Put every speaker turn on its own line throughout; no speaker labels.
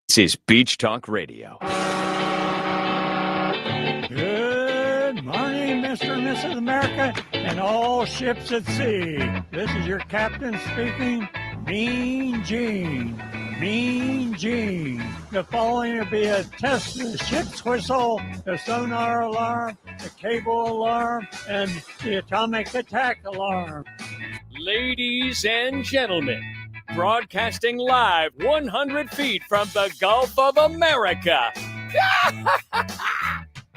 This is Beach Talk Radio.
Good morning, Mr. and Mrs. America, and all ships at sea. This is your captain speaking, Mean Gene. Mean Gene. The following will be a test of the ship's whistle, the sonar alarm, the cable alarm, and the atomic attack alarm.
Ladies and gentlemen, broadcasting live 100 feet from the Gulf of America.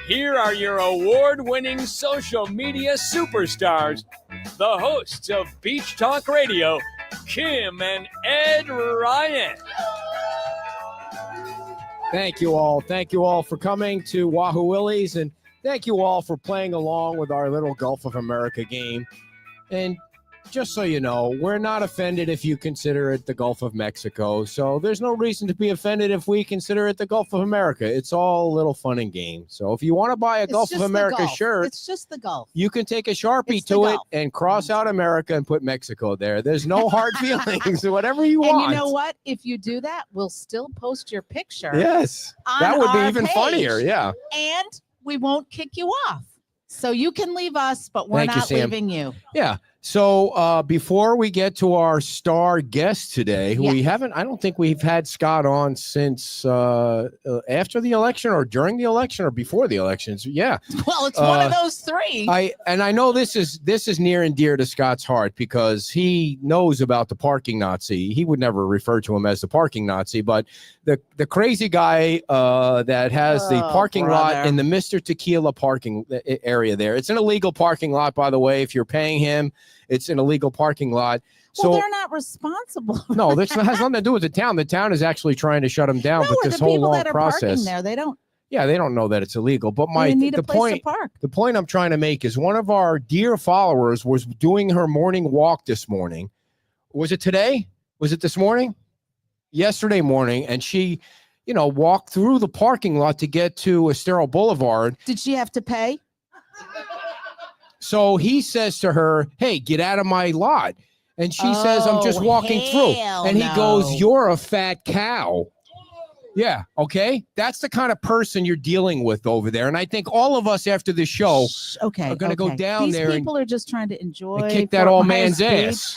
Here are your award-winning social media superstars, the hosts of Beach Talk Radio, Kim and Ed Ryan.
Thank you all. Thank you all for coming to Wahoo Willie's, and thank you all for playing along with our little Gulf of America game. And just so you know, we're not offended if you consider it the Gulf of Mexico. So there's no reason to be offended if we consider it the Gulf of America. It's all a little fun and game. So if you want to buy a Gulf of America shirt,
it's just the Gulf.
You can take a Sharpie to it and cross out America and put Mexico there. There's no hard feelings. Whatever you want.
And you know what? If you do that, we'll still post your picture.
Yes. That would be even funnier. Yeah.
And we won't kick you off. So you can leave us, but we're not leaving you.
Yeah. So before we get to our star guest today, who I don't think we've had Scott on since after the election or during the election or before the elections. Yeah.
Well, it's one of those three.
I know this is near and dear to Scott's heart because he knows about the parking Nazi. He would never refer to him as the parking Nazi, but the crazy guy that has the parking lot in the Mr. Tequila parking area there. It's an illegal parking lot, by the way. If you're paying him, it's an illegal parking lot.
Well, they're not responsible.
No, this has nothing to do with the town. The town is actually trying to shut them down. But this whole long process,
there, they don't.
Yeah, they don't know that it's illegal. But the point I'm trying to make is one of our dear followers was doing her morning walk this morning. Was it today? Was it this morning? Yesterday morning, and she, walked through the parking lot to get to Estero Boulevard.
Did she have to pay?
So he says to her, "Hey, get out of my lot." And she says, "I'm just walking through." And he goes, "You're a fat cow." Yeah. Okay. That's the kind of person you're dealing with over there. And I think all of us after the show are going to go down there.
These people are just trying to enjoy
and kick that old man's ass.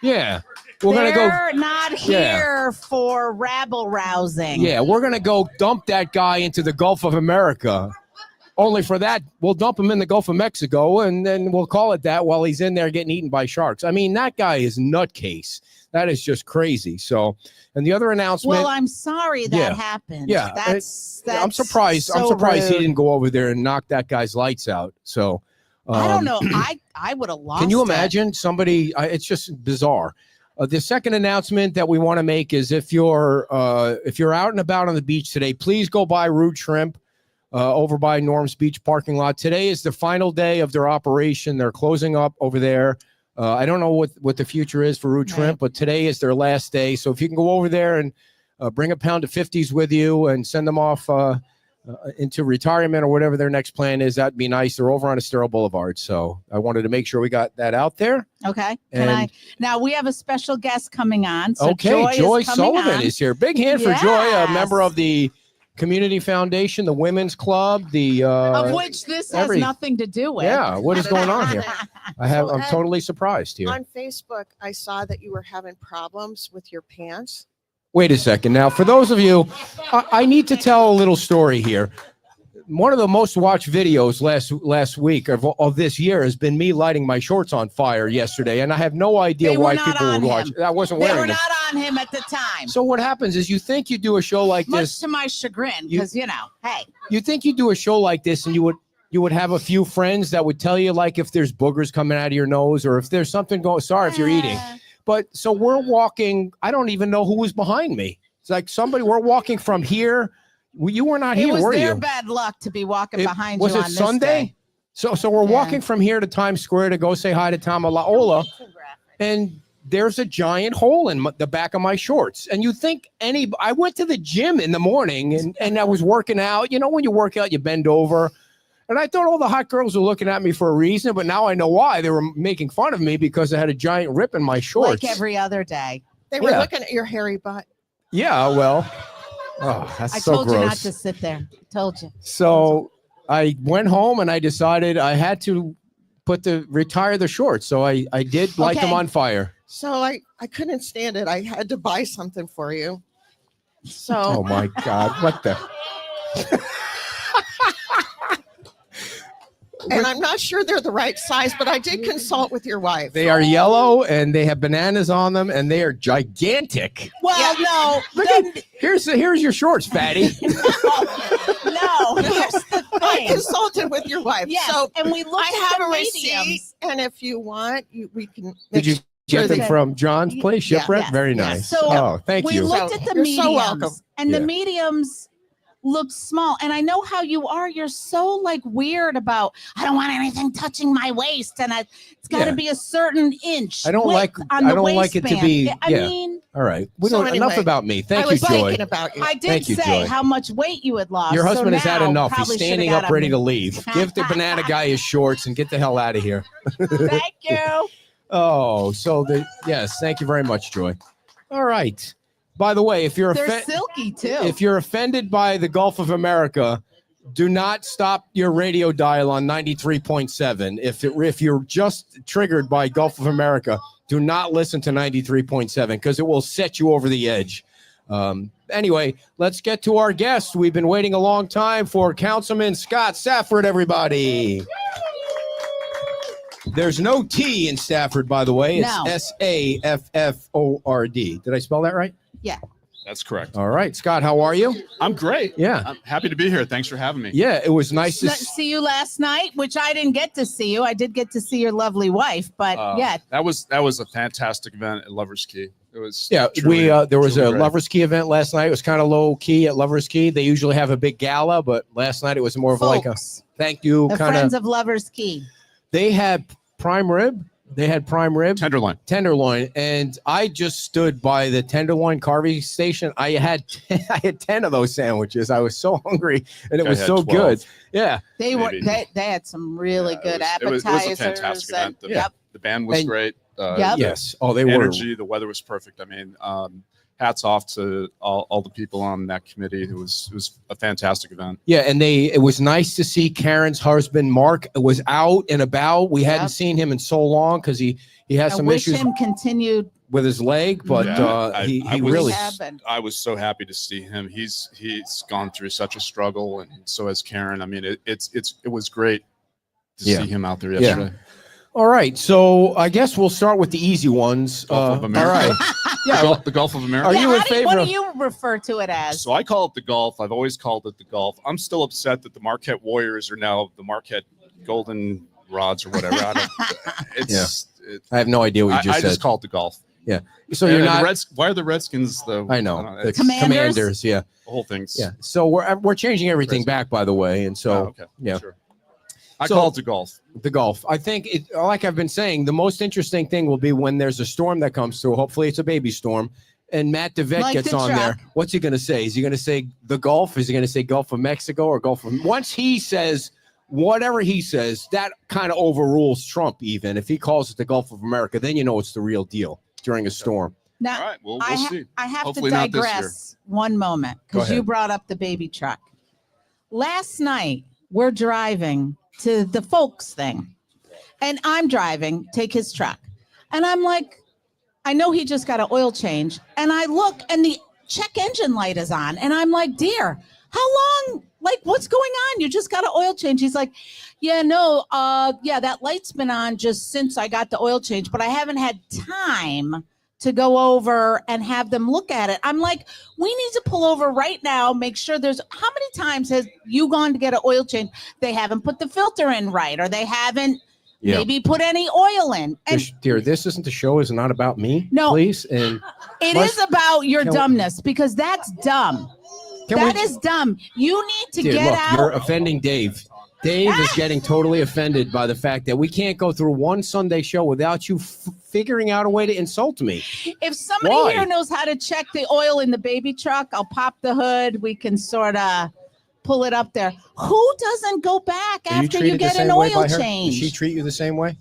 Yeah.
They're not here for rabble rousing.
Yeah. We're going to go dump that guy into the Gulf of America. Only for that, we'll dump him in the Gulf of Mexico, and then we'll call it that while he's in there getting eaten by sharks. I mean, that guy is nutcase. That is just crazy. So, and the other announcement.
Well, I'm sorry that happened.
Yeah,
that's
I'm surprised.
So
I'm surprised
rude.
He didn't go over there and knock that guy's lights out. So,
I don't know. I would have lost.
Can you imagine somebody? It's just bizarre. The second announcement that we want to make is if you're out and about on the beach today, please go by Rude Shrimp. Over by Norm's Beach parking lot. Today is the final day of their operation. They're closing up over there. I don't know what the future is for Rude Shrimp, but today is their last day. So if you can go over there and bring a pound of 50s with you and send them off into retirement or whatever their next plan is, that'd be nice. They're over on Estero Boulevard. So I wanted to make sure we got that out there.
Okay. Now we have a special guest coming on. So
okay. Joy Sullivan is here. Big hand for Joy, a member of the Community Foundation, the Women's Club,
of which this has nothing to do with.
Yeah, what is going on here? I'm totally surprised here.
On Facebook, I saw that you were having problems with your pants.
Wait a second. Now, for those of you, I need to tell a little story here. One of the most watched videos last week of this year has been me lighting my shorts on fire yesterday, and I have no idea why people would watch. I wasn't wearing them.
They were not on him at the time.
So what happens is you think you do a show like this.
Much to my chagrin, because hey.
You think you do a show like this, and you would have a few friends that would tell you, like, if there's boogers coming out of your nose or if there's something going. Sorry if you're eating, but so we're walking. I don't even know who was behind me. It's like we're walking from here. You were not here, were you?
It was their bad luck to be walking behind you on this day.
Was it Sunday? So we're walking from here to Times Square to go say hi to Tamalaola, and there's a giant hole in the back of my shorts. And you think I went to the gym in the morning and I was working out. You know, when you work out, you bend over. And I thought all the hot girls were looking at me for a reason, but now I know why. They were making fun of me because I had a giant rip in my shorts.
Like every other day.
They were looking at your hairy butt.
Yeah, well, Oh, that's
I
so
told you not
gross.
to sit there. Told you.
So I went home and I decided I had to retire the shorts. So I did light them
Okay.
on fire.
So I couldn't stand it. I had to buy something for you. So
Oh my God. What the?
and I'm not sure they're the right size, but I did consult with your wife.
They are yellow and they have bananas on them and they are gigantic.
Well, no.
Look at, here's your shorts, fatty.
No. Here's the
I
thing.
consulted with your wife.
Yes,
So
and we looked
I
at
have
the
a receipt,
mediums.
and if you want, we can.
Did you get them
Okay.
from John's place,
Yeah.
Shipwreck?
Yes,
Very
yes.
nice.
So
oh, thank
We
you.
looked
So
at the
you're
mediums,
so welcome.
and the
Yeah.
mediums look small. And I know how you are. You're so like weird about. I don't want anything touching my waist, and it's got to
Yeah.
be a certain inch.
I don't
width
like-
On
I
the
don't like it to
waistband.
be-
I
yeah.
mean,
All right. We
So
don't enough
anyway,
about me. Thank
I
you,
was
Joy.
thinking about you.
I did
Thank you,
say
Joy.
how much weight you had lost.
Your husband has had
now
enough. He's
probably should've
standing
got
up ready to leave. Give the banana guy his shorts and get the hell out of here.
Thank you.
Oh, so yes, thank you very much, Joy. All right. By the way, if you're
They're silky too.
if you're offended by the Gulf of America, do not stop your radio dial on 93.7. If you're just triggered by Gulf of America, do not listen to 93.7 because it will set you over the edge. Anyway, let's get to our guest. We've been waiting a long time for Councilman Scott Safford, everybody. There's no T in Stafford, by the way. It's
No.
Safford. Did I spell that right?
That's correct.
All right. Scott, how are you?
I'm great.
Yeah.
I'm happy to be here. Thanks for having me.
Yeah, it was nice to
See you last night, which I didn't get to see you. I did get to see your lovely wife, but yeah.
That was a fantastic event at Lovers Key. It was
there was a
truly great.
Lovers Key event last night. It was kind of low key at Lovers Key. They usually have a big gala, but last night it was more of like a
Folks,
thank you
the
kind
Friends
of.
of Lovers Key.
They had prime rib. They had prime rib,
tenderloin.
and I just stood by the tenderloin carving station. I had 10 of those sandwiches. I was so hungry, and it was so
12.
good. Yeah,
They
Maybe.
they had some really good
it was
appetizers.
a fantastic event.
and-
The,
Yep.
the band was
And-
great.
Yep.
yes. Oh, they were.
Energy. The weather was perfect. I mean, hats off to all the people on that committee. It was a fantastic event.
Yeah, and it was nice to see Karen's husband Mark was out and about. We hadn't
Yep.
seen him in so long because he has
I
some
wish
issues
him continued.
with his leg, but
Yeah,
he
I was-
really.
happened.
I was so happy to see him. He's gone through such a struggle, and so has Karen. I mean, it was great to
Yeah.
see him out there
Yeah.
yesterday.
All right, so I guess we'll start with the easy ones.
Gulf of
All
America.
right. Yeah.
The Gulf of America.
Are you in
What
favor?
do you refer to it as?
So I call it the Gulf. I've always called it the Gulf. I'm still upset that the Marquette Warriors are now the Marquette Golden Rods or whatever.
I have no idea what you just
I
said.
just call it the Gulf.
So you're
And
not.
why are the Redskins the?
I know the
it's
Commanders?
Yeah,
the whole thing's.
yeah. So we're changing everything back, by the way, and so
Oh, okay.
yeah.
Sure. I
So-
call it the Gulf.
the Gulf. I think like I've been saying, the most interesting thing will be when there's a storm that comes through. Hopefully, it's a baby storm. And Matt DeVette
Like
gets
the
on there.
truck.
What's he going to say? Is he going to say the Gulf? Is he going to say Gulf of Mexico or Gulf of? Once he says whatever he says, that kind of overrules Trump. Even if he calls it the Gulf of America, then you know it's the real deal during a storm.
Now,
All right. Well,
I,
we'll
ha-
see.
I have
Hopefully
to
not this year.
digress one moment
Go
because you
ahead.
brought up the baby truck. Last night, we're driving to the folks thing, and I'm driving, take his truck. And I'm like, I know he just got an oil change. And I look, and the check engine light is on. And I'm like, dear, how long? Like, what's going on? You just got an oil change. He's like, yeah, no, that light's been on just since I got the oil change, but I haven't had time to go over and have them look at it. I'm like, we need to pull over right now, make sure there's, how many times has you gone to get an oil change? They haven't put the filter in right, or they haven't maybe put any oil in. And
Dear, this isn't the show. Is not about me.
No.
Please. And
it
let's-
is about your
can we-
dumbness because that's dumb. That is dumb. You need to
Dear,
get
look,
out.
you're offending Dave. Dave is getting totally offended by the fact that we can't go through one Sunday show without you figuring out a way to insult me.
If somebody
Why?
here knows how to check the oil in the baby truck, I'll pop the hood. We can sort of pull it up there. Who doesn't go back
Are
after you
treated the
get an
same way by
oil
her?
change?
Does she treat you the same way?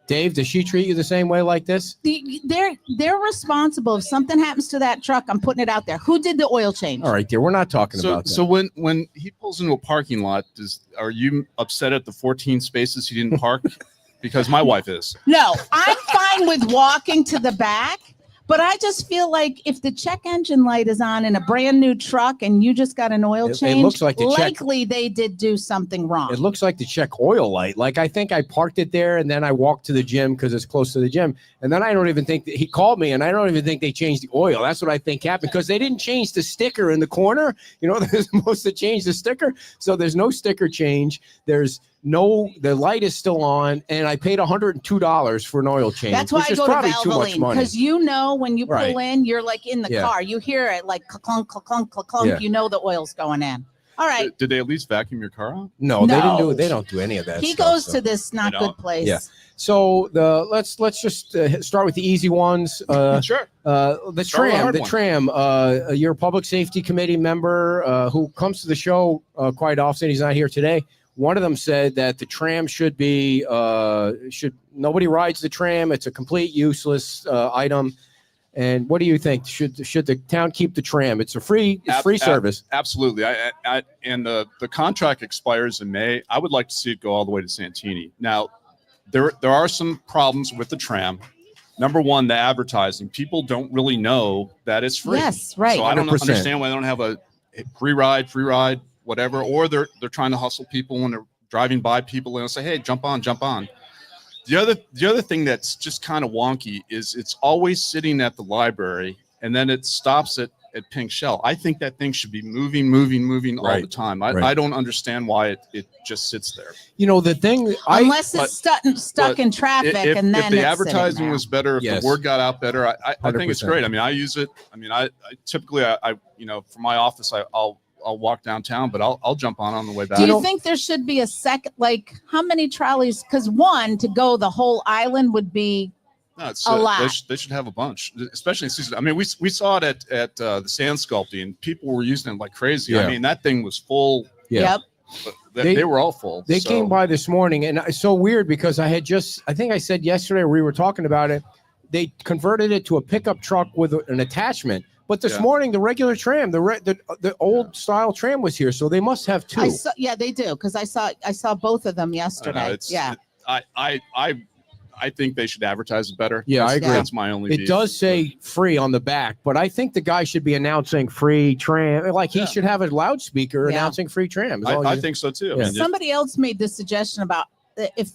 Dave, does she treat you the same way like this?
They're responsible. If something happens to that truck, I'm putting it out there. Who did the oil change?
All right, dear, we're not talking about that.
So when he pulls into a parking lot, are you upset at the 14 spaces he didn't park? Because my wife is.
No, I'm fine with walking to the back, but I just feel like if the check engine light is on in a brand new truck and you just got an oil change,
it looks like
likely they did do something wrong.
It looks like the check oil light. Like, I think I parked it there and then I walked to the gym because it's close to the gym. And then I don't even think that he called me and I don't even think they changed the oil. That's what I think happened because they didn't change the sticker in the corner. You know, they're supposed to change the sticker. So there's no sticker change. The light is still on, and I paid $102 for an oil change.
That's why
which
I
is
go to
probably too much
Valvoline,
money.
because when you pull in, you're like in the
Yeah.
car. You hear it like clunk, clunk, clunk, clunk.
Yeah.
You know the oil's going in. All right.
Did they at least vacuum your car out?
No, they didn't do
No.
it. They don't do any of that.
He
stuff,
goes
so.
to this not
They
good
don't?
place.
Yeah. So let's just start with the easy ones.
Sure.
The
Start with a hard
tram. You're a public safety committee member who comes to the show quite often. He's not here today. One of them said that the tram should be nobody rides the tram. It's a complete useless item. And what do you think? Should the town keep the tram? It's a free service.
Absolutely. And the contract expires in May. I would like to see it go all the way to Santini. Now, there are some problems with the tram. Number one, the advertising. People don't really know that it's free.
Yes, right.
So I don't
100%.
understand why they don't have a free ride, whatever. Or they're trying to hustle people when they're driving by people and say, "Hey, jump on." The other thing that's just kind of wonky is it's always sitting at the library and then it stops at Pink Shell. I think that thing should be moving all
Right.
the time.
Right.
I don't understand why it just sits there.
You know, the thing
Unless it's stuck in traffic,
If
and then
the
it's
advertising
sitting there.
was better, if
Yes.
the word got out better, I think it's
100%.
great. I mean, I use it. I mean, I typically from my office, I'll walk downtown, but I'll jump on the way back.
Do you think there should be a second? Like, how many trolleys? Because one to go the whole island would be
No, it's
a lot.
They should have a bunch, especially in season. I mean, we saw it at the sand sculpting. People were using it like crazy.
Yeah.
I mean, that thing was full.
Yeah.
Yep.
They were all full.
They
So-
came by this morning, and it's so weird because I think I said yesterday we were talking about it. They converted it to a pickup truck with an attachment. But this
Yeah.
morning, the regular tram, the old style tram was here, so they must have two.
they do, because I saw both of them
I
yesterday.
know, I think they should advertise it better.
Yeah, I agree.
That's my only.
It
beef.
does say free on the back, but I think the guy should be announcing free tram. Like he
Yeah.
should have a loudspeaker
Yeah.
announcing free tram.
I think so too.
Yeah.
I mean,
Somebody else made the suggestion about if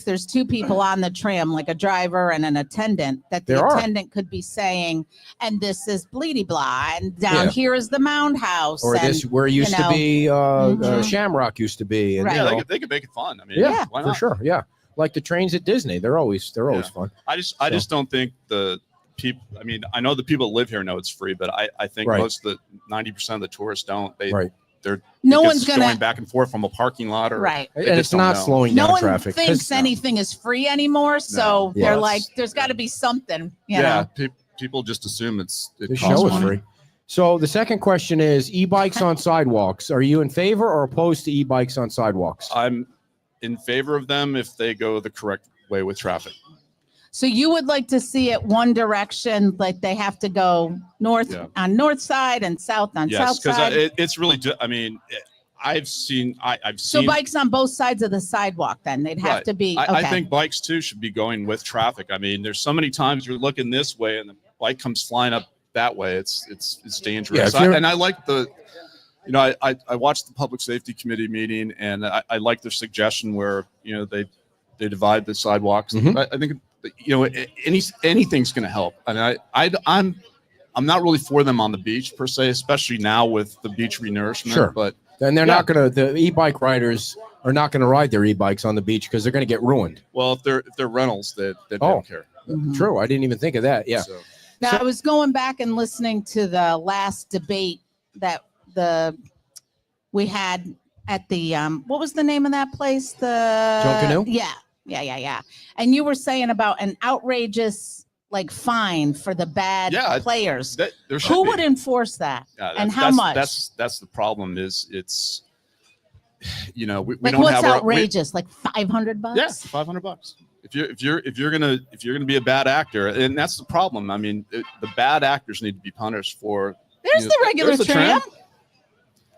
there's two people on the tram, like a driver and an attendant, that the
There are.
attendant could be saying, and this is bleedy blah, and down
Yeah.
here is the mound house.
or
and,
this where it used
you
to
know.
be
Mhm.
Shamrock used to be. And,
Right.
you
yeah,
know,
they could make it fun. I mean,
yeah,
why
for
not?
sure. Yeah, like the trains at Disney, they're always
Yeah.
fun.
I just don't think the people. I mean, I know the people that live here know it's free, but I think
Right.
most of the 90% of the tourists don't.
Right.
No
Because
one's gonna
going back and forth from a parking lot or
right.
They
And
just
it's
don't
not
know.
slowing
No
down
one
traffic. 'cause-
thinks anything is free anymore, so
Yeah.
they're
Well,
like,
it's-
there's got to be something, you
Yeah,
know.
people just assume it
the
costs
show is
money.
free. So the second question is e-bikes on sidewalks. Are you in favor or opposed to e-bikes on sidewalks?
I'm in favor of them if they go the correct way with traffic.
So you would like to see it one direction, like they have to go north
Yeah.
on north side and south on
Yes,
south
because
side.
it's really. I mean, I've seen.
So bikes on both sides of the sidewalk, then they'd have
Right.
to be.
I
Okay.
think bikes too should be going with traffic. I mean, there's so many times you're looking this way and the bike comes flying up that way. It's dangerous.
Yeah, if you're-
And I like the. You know, I watched the public safety committee meeting and I like their suggestion where they divide the sidewalks.
Mhm.
I think anything's going to help. And I'm not really for them on the beach per se, especially now with the beach renourishment.
Sure.
But
And they're
Yeah.
not going to. The e-bike riders are not going to ride their e-bikes on the beach because they're going to get ruined.
well, if they're rentals, they
Oh.
don't care.
Mhm.
True. I didn't even think of that. Yeah.
So,
Now
So-
I was going back and listening to the last debate that we had at the what was the name of that place? The
Junkanoo?
Yeah. And you were saying about an outrageous fine for the bad
Yeah,
players.
there should
Who
be.
would enforce that?
Yeah,
and
that's-
how
that's-
much?
That's the problem. Is it's we
Like
don't
what's
have
outrageous? Like $500?
Yeah, $500. if you're gonna be a bad actor, and that's the problem. I mean, the bad actors need to be punished for.
There's the regular tram.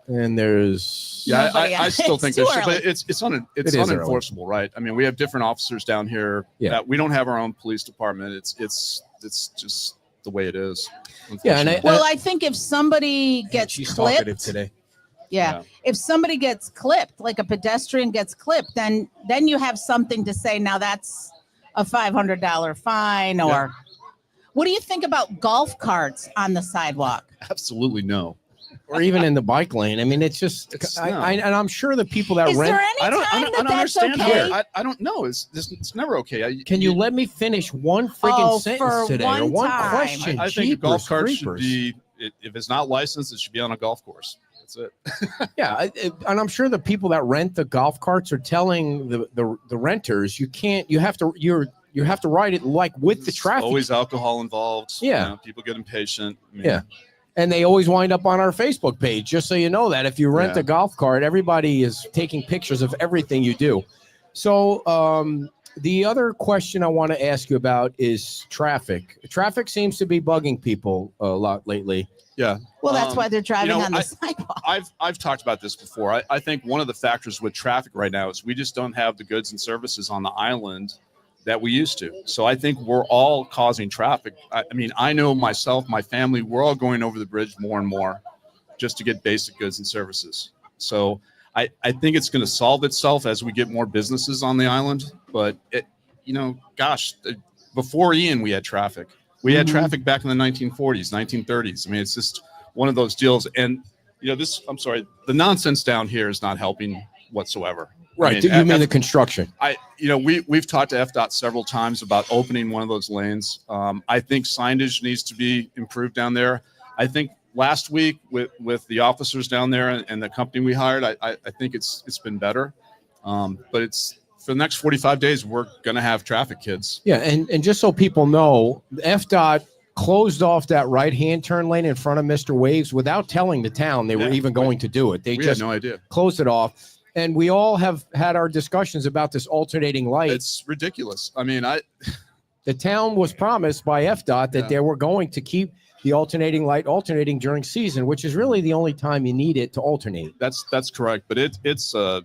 And there's
I still
It's
think
too
there's,
early.
but it's
is
unenforceable, right? I mean, we have different officers down here.
Yeah.
That we don't have our own police department. It's just the way it is.
Yeah, and
Well, I think if somebody gets
she's
clipped
talkative today.
Yeah. If somebody gets clipped, like a pedestrian gets clipped, then you have something to say. Now that's a $500 fine. Or what do you think about golf carts on the sidewalk?
Absolutely no.
Or even in the bike lane. I mean, it's just, and I'm sure the people that
Is
rent.
there any time that that's
understand
okay?
how. I don't know. It's never okay.
Can you let me finish one friggin' sentence
for
today
one
or one
time.
question?
I think a golf cart
Jeepers
should
creepers.
be, if it's not licensed, it should be on a golf course. That's it.
Yeah, and I'm sure the people that rent the golf carts are telling the renters you have to ride it like with the
There's
traffic.
always alcohol involved.
Yeah.
You know, people get impatient. I mean,
Yeah. And they always wind up on our Facebook page, just so you know that if you rent a golf cart, everybody is taking pictures of everything you do. So the other question I want to ask you about is traffic. Traffic seems to be bugging people a lot lately.
Yeah.
Well, that's why they're driving on the
I-
sidewalk.
I've talked about this before. I think one of the factors with traffic right now is we just don't have the goods and services on the island that we used to. So I think we're all causing traffic. I mean, I know myself, my family, we're all going over the bridge more and more just to get basic goods and services. So I think it's going to solve itself as we get more businesses on the island. But before Ian, we had traffic. We had traffic back in the 1940s, 1930s. I mean, it's just one of those deals. And the nonsense down here is not helping whatsoever.
Right.
I mean,
you mean the construction?
We've talked to FDOT several times about opening one of those lanes. I think signage needs to be improved down there. I think last week with the officers down there and the company we hired, I think it's been better. But it's for the next 45 days, we're going to have traffic, kids.
Yeah. And just so people know, FDOT closed off that right-hand turn lane in front of Mr. Waves without telling the town they were even going to do it. They
We
just
had no idea.
closed it off. And we all have had our discussions about this alternating light.
It's ridiculous. I mean,
The town was promised by FDOT that they were going to keep the alternating light alternating during season, which is really the only time you need it to alternate.
that's correct. But it's a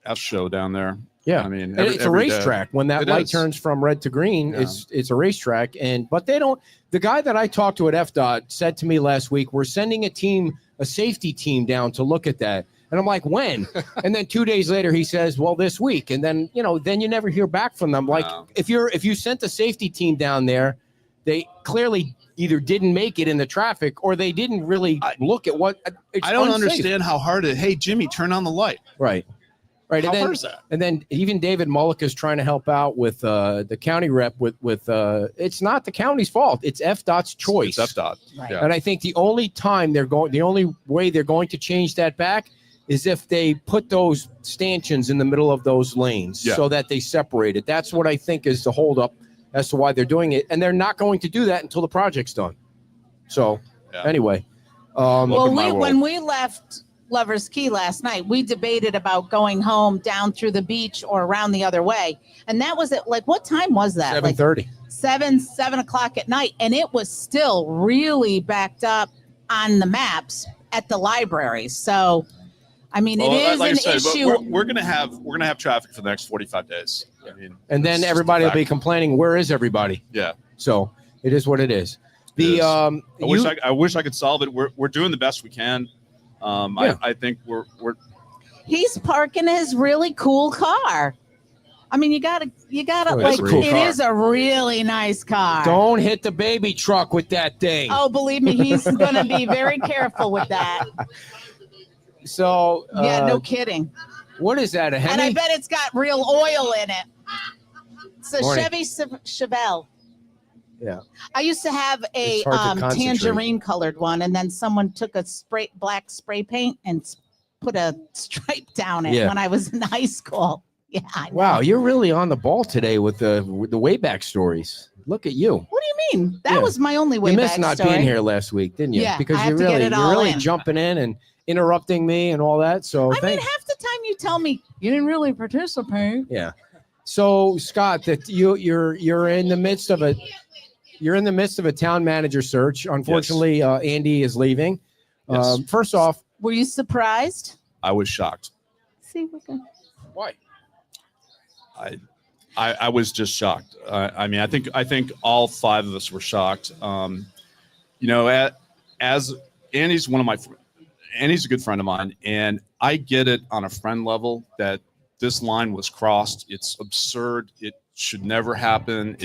F show down there.
Yeah,
I mean,
and it's a racetrack. When that
It
light
is.
turns from red to green,
Yeah.
it's a racetrack. But they don't. The guy that I talked to at FDOT said to me last week, "We're sending a safety team down to look at that." And I'm like, "When?" And then 2 days later, he says, "Well, this week." And then then you never hear back from them. Like
No.
if you sent a safety team down there, they clearly either didn't make it in the traffic or they didn't really look at what. It's
I don't
unsafe.
understand how hard it. Hey, Jimmy, turn on the light.
Right. Right.
How
and then,
hard is that?
And then even David Mullick is trying to help out with the county rep with it's not the county's fault. It's FDOT's choice.
It's FDOT.
Right.
Yeah.
And I think the only way they're going to change that back is if they put those stanchions in the middle of those lanes so that they separate it. That's what I think is the holdup as to why they're doing it. And they're not going to do that until the project's done. So anyway.
Welcome to my world.
When we left Lover's Key last night, we debated about going home down through the beach or around the other way. And that was at what time was that?
7:30.
7 o'clock at night. And it was still really backed up on the maps at the library. So, I mean, it is
like I
an
said, but
issue.
we're gonna have traffic for the next 45 days. I mean,
And then
it's just
everybody
a
will be
fact.
complaining, where is everybody?
Yeah.
So it is what it is.
It is.
The
I wish I could solve it. We're doing the best we can. I think we're
He's parking his really cool car. I mean, you gotta
Oh,
like,
it's a cool
it
car.
is a really nice car.
don't hit the baby truck with that thing.
Oh, believe me, he's going to be very careful with that.
So
Yeah, no kidding.
what is that? A Hemi?
And I bet it's got real oil in it. It's a
Morning.
Chevy Chevelle.
Yeah.
I used to have a
It's hard to concentrate.
tangerine colored one, and then someone took a black spray paint and put a stripe down it
Yeah.
when I was in high school. Yeah. I know.
Wow, you're really on the ball today with the way back stories. Look at you.
What do you mean? That
Yeah.
was my only way
You
back
missed not
story.
being here last week, didn't you?
Yeah,
because
I have to get it
you're
all
really
in.
jumping in and interrupting me and all that. So
I mean, half the time you tell me you didn't really participate.
yeah. So Scott, that you're in the midst of a town manager search. Unfortunately, Andy is leaving.
Yes.
First off,
Were you surprised?
I was shocked.
See, we're good.
why?
I was just shocked. I mean, I think all five of us were shocked. As Andy's Andy's a good friend of mine, and I get it on a friend level that this line was crossed. It's absurd. It should never happen.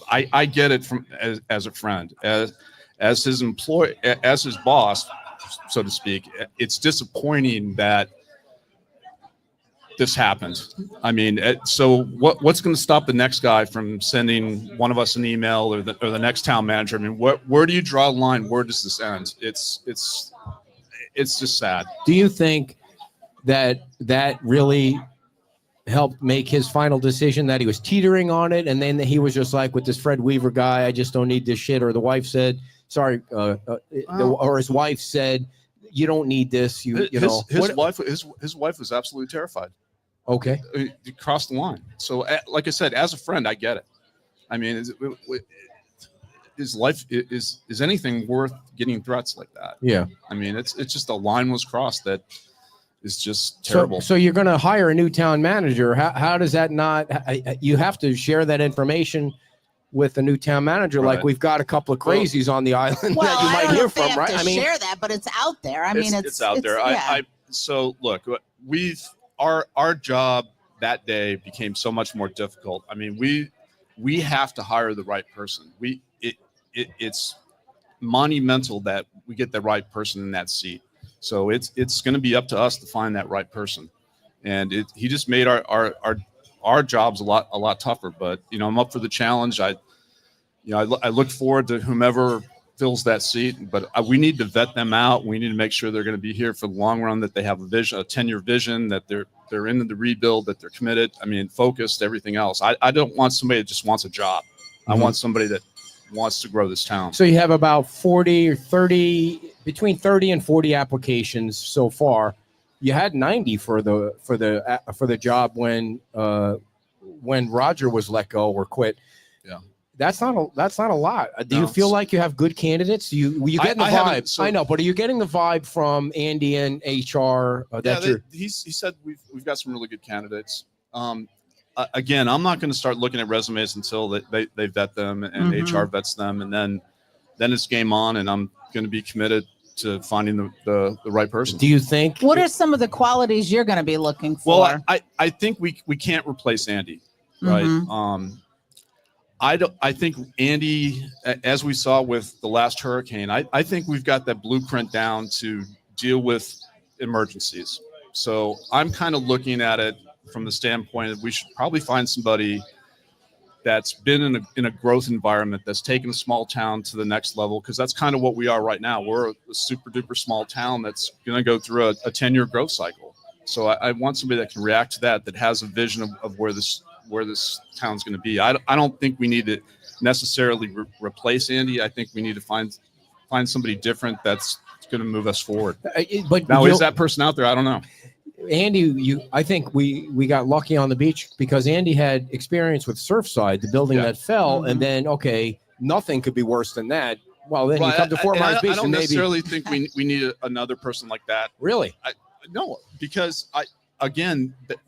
I get it from as a friend, as his employee, as his boss, so to speak. It's disappointing that this happened. I mean, so what's going to stop the next guy from sending one of us an email or the next town manager? I mean, where do you draw the line? Where does this end? It's just sad.
Do you think that really helped make his final decision, that he was teetering on it, and then he was just like with this Fred Weaver guy, I just don't need this shit, or the wife said, sorry, or his wife said, you don't need this. His wife was absolutely terrified. Okay.
He crossed the line. So, like I said, as a friend, I get it. I mean, his life is anything worth getting threats like that?
Yeah.
I mean, it's just a line was crossed that is just terrible.
So you're going to hire a new town manager. How does that not? You have to share that information with the new town manager.
Right.
Like we've got a couple of crazies on the island
Well,
that you
I
might
don't know
hear
if they
from,
have
right?
to
I mean,
share that, but it's out there. I mean,
it's out there.
Yeah.
So look, our job that day became so much more difficult. I mean, we have to hire the right person. It's monumental that we get the right person in that seat. So it's going to be up to us to find that right person. And he just made our jobs a lot tougher. But I'm up for the challenge. I look forward to whomever fills that seat. But we need to vet them out. We need to make sure they're going to be here for the long run. That they have a vision, a 10-year vision. That they're into the rebuild. That they're committed. I mean, focused. Everything else. I don't want somebody that just wants a job.
Mm-hmm.
I want somebody that wants to grow this town.
so you have about 40 or 30, between 30 and 40 applications so far. You had 90 for the job when Roger was let go or quit.
Yeah.
That's not a lot. Do
No,
you feel like you have good candidates? You getting the vibe? I know, but are you getting the vibe from Andy and HR
he said we've got some really good candidates. Again, I'm not going to start looking at resumes until they vet them and
Mm-hmm.
HR vets them, and then it's game on, and I'm going to be committed to finding the right person.
Do you think?
What are some of the qualities you're going to be looking for?
Well, I think we can't replace Andy, right?
Mhm.
I think Andy, as we saw with the last hurricane, I think we've got that blueprint down to deal with emergencies. So I'm kind of looking at it from the standpoint that we should probably find somebody that's been in a growth environment, that's taken a small town to the next level, because that's kind of what we are right now. We're a super duper small town that's going to go through a 10-year growth cycle. So I want somebody that can react to that has a vision of where this town's going to be. I don't think we need to necessarily replace Andy. I think we need to find somebody different that's going to move us forward.
But
Now, is that person out there? I don't know.
Andy, I think we got lucky on the beach because Andy had experience with Surfside, the building that fell, and then nothing could be worse than that. Well, then you come to Fort Myers Beach,
I don't
and maybe
necessarily think we need another person like that.
Really,
no, because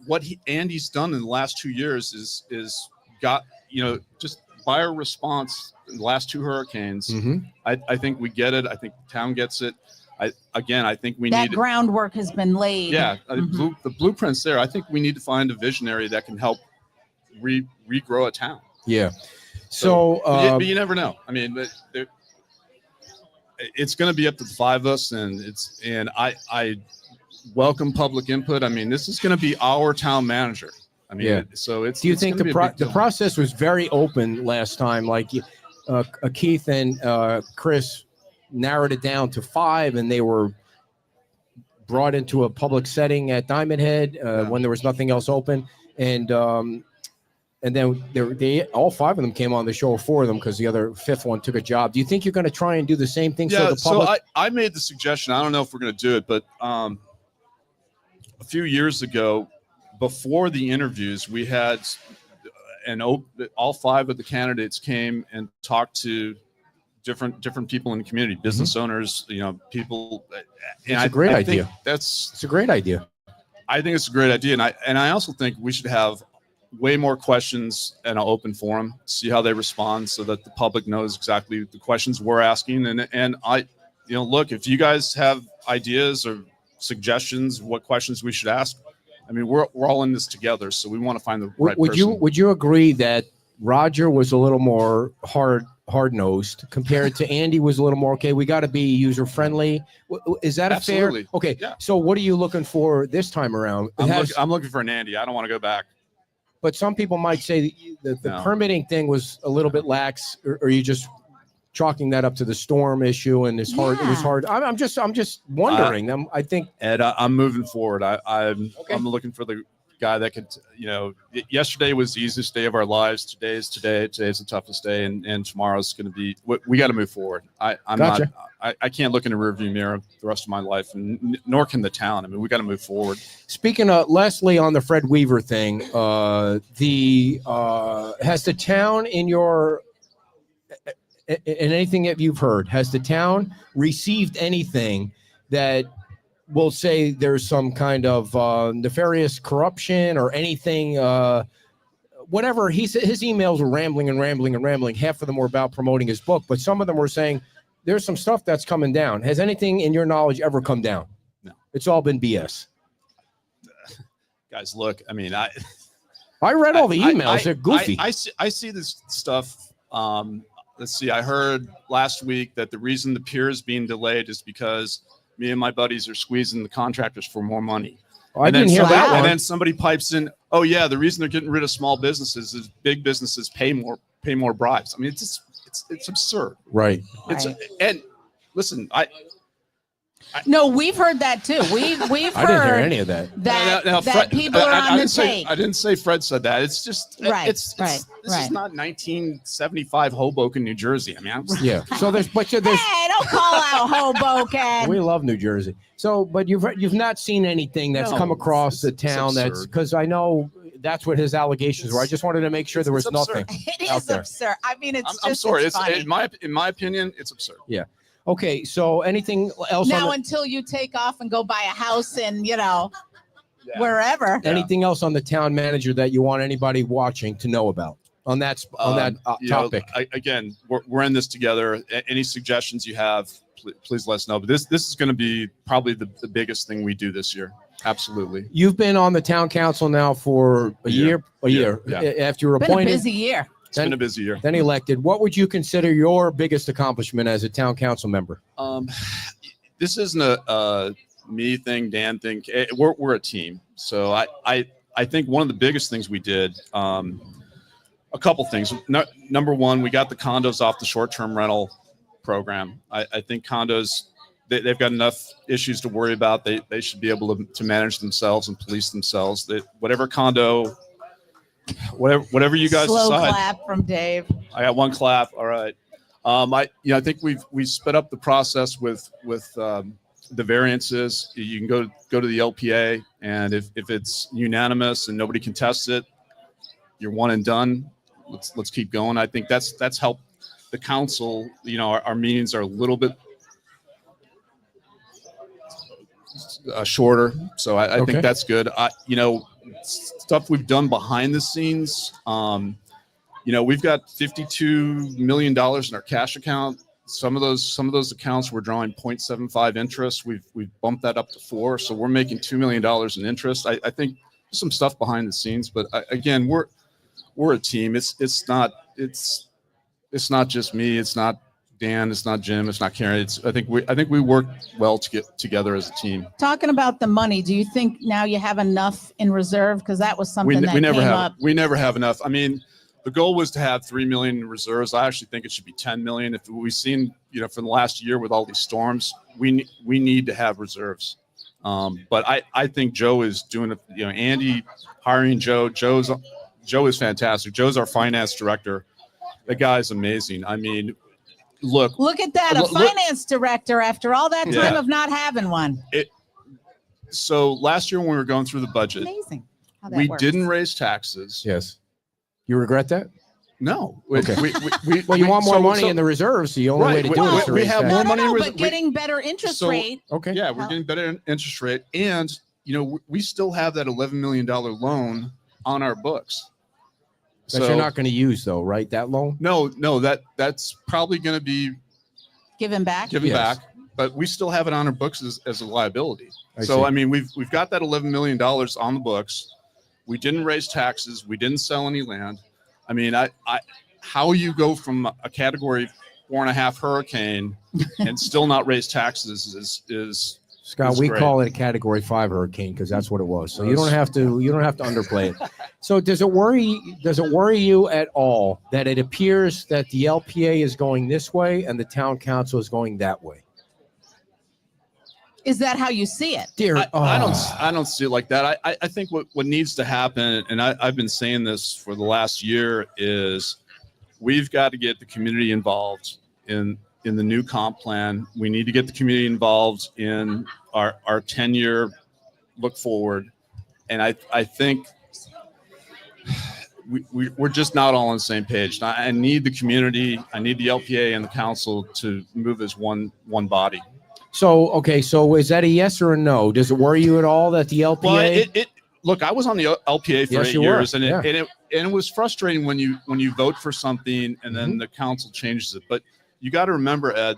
what Andy's done in the last 2 years is got just by our response in the last two hurricanes.
Mm-hmm.
I think we get it. I think the town gets it. I think we
that
need
groundwork has been laid.
Yeah, the blueprint's there. I think we need to find a visionary that can help regrow a town.
Yeah. So,
but you never know. I mean, it's going to be up to the five of us, and I welcome public input. I mean, this is going to be our town manager. I mean, so it's.
Do you
it's
think the process was very open last time? Like Keith and Chris narrowed it down to 5, and they were brought into a public setting at Diamond Head when there was nothing else open, and then they all 5 of them came on the show, or 4 of them, because the other 5th one took a job. Do you think you're going to try and do the same thing?
Yeah,
so the public.
So I made the suggestion. I don't know if we're going to do it, but a few years ago, before the interviews, we had all 5 of the candidates came and talked to different people in the community, business owners, people.
It's a great idea.
It's
a great idea.
I think it's a great idea, and I also think we should have way more questions in an open forum, see how they respond, so that the public knows exactly the questions we're asking. And I, look, if you guys have ideas or suggestions, what questions we should ask. I mean, we're all in this together, so we want to find the right person.
Would you agree that Roger was a little more hard-nosed compared to Andy was a little more, okay, we got to be user-friendly? Is that
Absolutely.
a fair? Okay,
Yeah.
So what are you looking for this time around?
I'm looking for an Andy. I don't want to go back.
But some people might say that the
No.
permitting thing was a little bit lax, or are you just chalking that up to the storm issue and it's hard? It was
Yeah.
hard. I'm just wondering. I think
Ed, I'm moving forward. I'm
Okay.
looking for the guy that could, yesterday was the easiest day of our lives. Today's the toughest day, and tomorrow's going to be. We got to move forward. I'm
Gotcha.
I can't look in a rearview mirror the rest of my life, and nor can the town. I mean, we got to move forward.
Speaking of Leslie on the Fred Weaver thing, has the town in anything that you've heard, has the town received anything that will say there's some kind of nefarious corruption or anything? Whatever he said, his emails were rambling. Half of them were about promoting his book, but some of them were saying there's some stuff that's coming down. Has anything in your knowledge ever come down?
No.
It's all been BS.
Guys, look. I mean, I
read all the emails. They're goofy.
I see this stuff. Let's see. I heard last week that the reason the pier is being delayed is because me and my buddies are squeezing the contractors for more money.
I didn't hear that one.
And then somebody pipes in, oh yeah, the reason they're getting rid of small businesses is big businesses pay more bribes. I mean, it's absurd.
Right.
And listen,
No, we've heard that too. We've
I didn't hear
heard
any of that.
that
Fred,
people are on the
didn't say,
take.
I didn't say Fred said that. It's just
Right,
This
right.
is not 1975 Hoboken, New Jersey. I mean,
Yeah. So there's
Hey, don't call out Hoboken.
we love New Jersey. So, but you've not seen anything that's
No,
come across the
it's
town that's
absurd.
because I know that's what his allegations were. I just wanted to make sure there was
it's absurd.
nothing.
It
out
is
there.
absurd. I mean, it's
I'm
just
sorry.
It's funny.
In my opinion, it's absurd.
Okay. So anything else?
Now, until you take off and go buy a house in, wherever.
Anything else on the town manager that you want anybody watching to know about on that topic?
Again, we're in this together. Any suggestions you have, please let us know. But this is going to be probably the biggest thing we do this year. Absolutely.
You've been on the town council now for a year.
Yeah.
After you were
Been a
appointed,
busy year.
It's been a busy year.
then elected. What would you consider your biggest accomplishment as a town council member?
This isn't a me thing, Dan thing. We're a team. So I think one of the biggest things we did, a couple things. Number one, we got the condos off the short-term rental program. I think condos, they've got enough issues to worry about. They should be able to manage themselves and police themselves. That whatever condo, whatever you guys
Slow
decide.
clap from Dave.
I got one clap. All right. I think we sped up the process with the variances. You can go to the LPA, and if it's unanimous and nobody contests it, you're one and done. Let's keep going. I think that's helped the council. Our meetings are a little bit shorter, so I
Okay.
think that's good. Stuff we've done behind the scenes. We've got $52 million in our cash account. Some of those accounts we're drawing 0.75 interest. We've bumped that up to 4, so we're making $2 million in interest. I think there's some stuff behind the scenes, but again, we're a team. It's not just me. It's not Dan. It's not Jim. It's not Karen. I think we work well to get together as a team.
Talking about the money, do you think now you have enough in reserve? Because that was something that
we never
came
have
up.
we never have enough. I mean, the goal was to have $3 million in reserves. I actually think it should be $10 million. If we've seen, for the last year with all these storms, we need to have reserves. But I think Joe is doing it. Andy hiring Joe. Joe is fantastic. Joe's our finance director. The guy's amazing. I mean, look
at that, a finance director after all that time
Yeah.
of not having one.
So last year when we were going through the budget,
Amazing. how that
We
works.
didn't raise taxes.
Yes. You regret that?
No.
Okay.
We,
Well, you want more
so-
money
so-
in the reserves. So the only
Right,
way to
we-
do it is
we-
to
we
raise
have
taxes.
more money
No,
in
but
res-
getting better interest
so-
rate.
Okay.
Yeah, we're getting better interest rate, and we still have that $11 million loan on our books.
That you're not going to use, though, right? That loan?
No, that's probably going to be
Given back.
given
Yes.
back, but we still have it on our books as a liability.
I
So
see.
I mean, we've got that $11 million on the books. We didn't raise taxes. We didn't sell any land. I mean, how you go from a category 4.5 hurricane and still not raise taxes is
Scott,
It's
we
great.
call it a Category 5 hurricane because that's what it was. So you don't have to underplay it. So does it worry you at all that it appears that the LPA is going this way and the town council is going that way?
Is that how you see it?
Dear,
I don't see it like that. I think what needs to happen, and I've been saying this for the last year, is we've got to get the community involved in the new comp plan. We need to get the community involved in our 10-year look forward. And I think we're just not all on the same page. I need the community, I need the LPA and the council to move as one body.
So, okay, so is that a yes or a no? Does it worry you at all that the LPA?
Well, look, I was on the LPA for
Yes,
8
you were.
years, and
Yeah.
it was frustrating when you vote for something and then the council changes it. But you got to remember, Ed,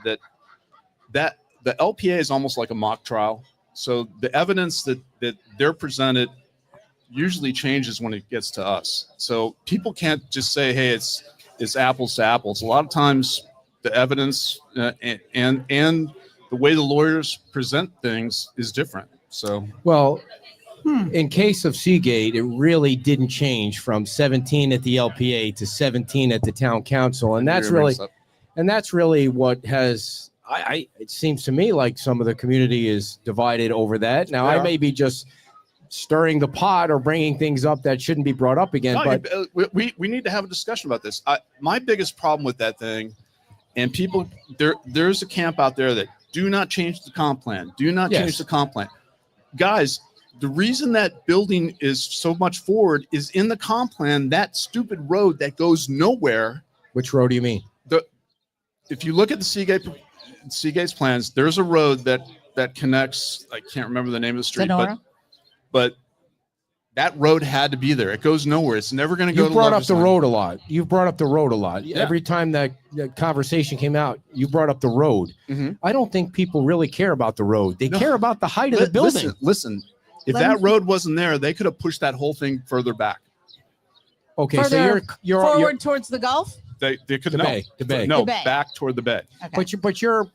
that the LPA is almost like a mock trial. So the evidence that they're presented usually changes when it gets to us. So people can't just say, "Hey, it's apples to apples." A lot of times, the evidence and the way the lawyers present things is different. So
Well, in case of Seagate, it really didn't change from 17 at the LPA to 17 at the town council, and that's really what has. It seems to me like some of the community is divided over that. Now,
They
I
are.
may be just stirring the pot or bringing things up that shouldn't be brought up again,
No,
but
we need to have a discussion about this. My biggest problem with that thing, and people, there's a camp out there that do not change the comp plan. Do not
Yes.
change the comp plan. Guys, the reason that building is so much forward is in the comp plan, that stupid road that goes nowhere.
which road do you mean?
If you look at the Seagate's plans, there's a road that connects, I can't remember the name of the street,
Sonora?
but that road had to be there. It goes nowhere. It's never going to go
You
to
brought up the
Lover's Lane.
road a lot. You've brought up the road a lot.
Yeah.
Every time that conversation came out, you brought up the road.
Mhm.
I don't think people really care about the road. They care about the height of the building.
Listen. If
Let
that
me-
road wasn't there, they could have pushed that whole thing further back.
Okay, so
Further
you're
Forward towards the Gulf?
They could
The
no,
bay, the bay.
no
The bay.
back toward the bay.
Okay.
but you're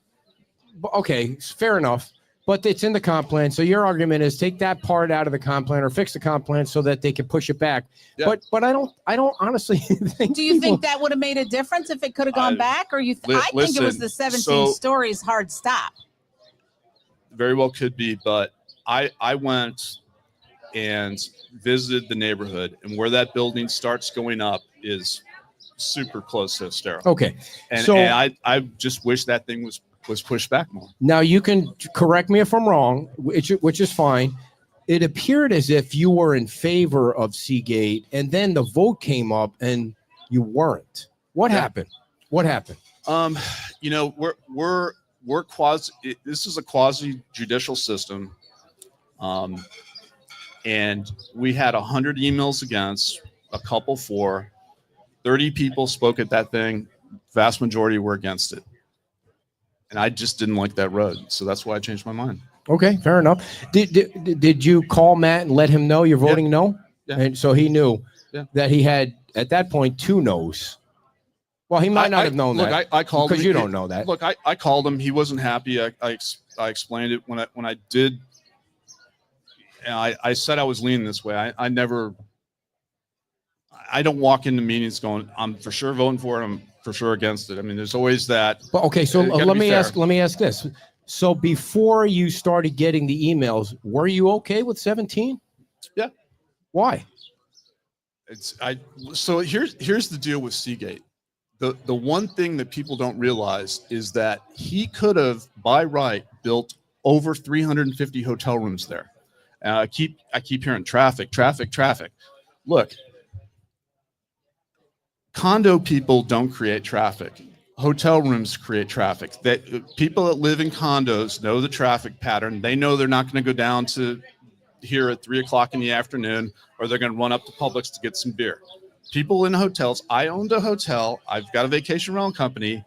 okay, fair enough. But it's in the comp plan. So your argument is take that part out of the comp plan or fix the comp plan so that they can push it back.
Yeah.
But I don't honestly think
Do you
people-
think that would have made a difference if it could have gone back? Or I think it was
listen,
the 17
so-
stories hard stop.
Very well could be, but I went and visited the neighborhood, and where that building starts going up is super close to hysterical.
Okay.
And,
so
and I just wish that thing was pushed back more.
now you can correct me if I'm wrong, which is fine. It appeared as if you were in favor of Seagate, and then the vote came up and you weren't. What
Yeah.
happened? What happened?
We're quasi. This is a quasi judicial system, and we had 100 emails against, a couple for, 30 people spoke at that thing. Vast majority were against it, and I just didn't like that road, so that's why I changed my mind.
Okay, fair enough. Did you call Matt and let him know you're voting no?
Yeah.
And so he knew
Yeah.
that he had at that point 2 no's. Well, he might not have known
look,
that.
I called
because
him.
you don't know that.
Look, I called him. He wasn't happy. I explained it when I did. And I said I was leaning this way. I don't walk into meetings going, I'm for sure voting for it. I'm for sure against it. I mean, there's always that.
But okay, so
It gotta
let
be
me
fair.
ask this. So before you started getting the emails, were you okay with 17?
Yeah.
Why?
So here's the deal with Seagate. The one thing that people don't realize is that he could have by right built over 350 hotel rooms there. I keep hearing traffic. Look, condo people don't create traffic. Hotel rooms create traffic. That people that live in condos know the traffic pattern. They know they're not going to go down to here at 3:00 in the afternoon, or they're going to run up to Publix to get some beer. People in hotels. I owned a hotel. I've got a vacation rental company.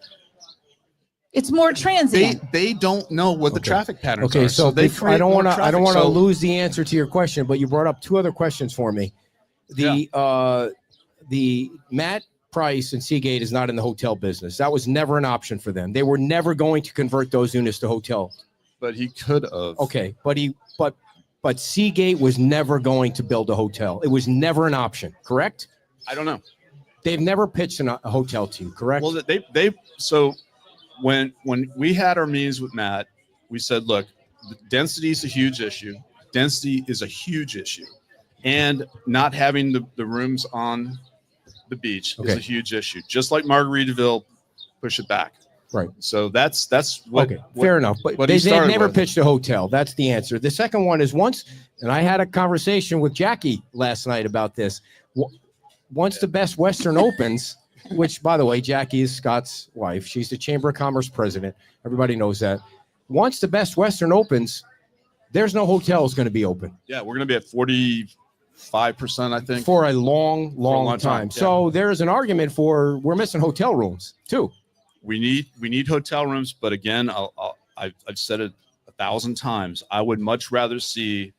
It's more transient.
They don't know what the traffic patterns are.
Okay, so
they
I don't want to
So
lose the answer to your question, but you brought up two other questions for me. The Matt Price and Seagate is not in the hotel business. That was never an option for them. They were never going to convert those units to hotel.
But he could have.
Okay, but Seagate was never going to build a hotel. It was never an option, correct?
I don't know.
They've never pitched a hotel to you, correct?
Well, so when we had our meetings with Matt, we said, look, density is a huge issue. And not having the rooms on the beach is a huge issue. Just like Margaritaville, push it back.
Right.
So that's what.
Okay, fair enough. But they've never pitched a hotel. That's the answer. The second one is and I had a conversation with Jackie last night about this. Once the Best Western opens, which, by the way, Jackie is Scott's wife. She's the Chamber of Commerce president. Everybody knows that. Once the Best Western opens, there's no hotels going to be open.
Yeah, we're going to be at 45%, I think.
For a long time.
Yeah.
So there's an argument for we're missing hotel rooms, too.
We need hotel rooms, but again, I've said it 1,000 times. I would much rather see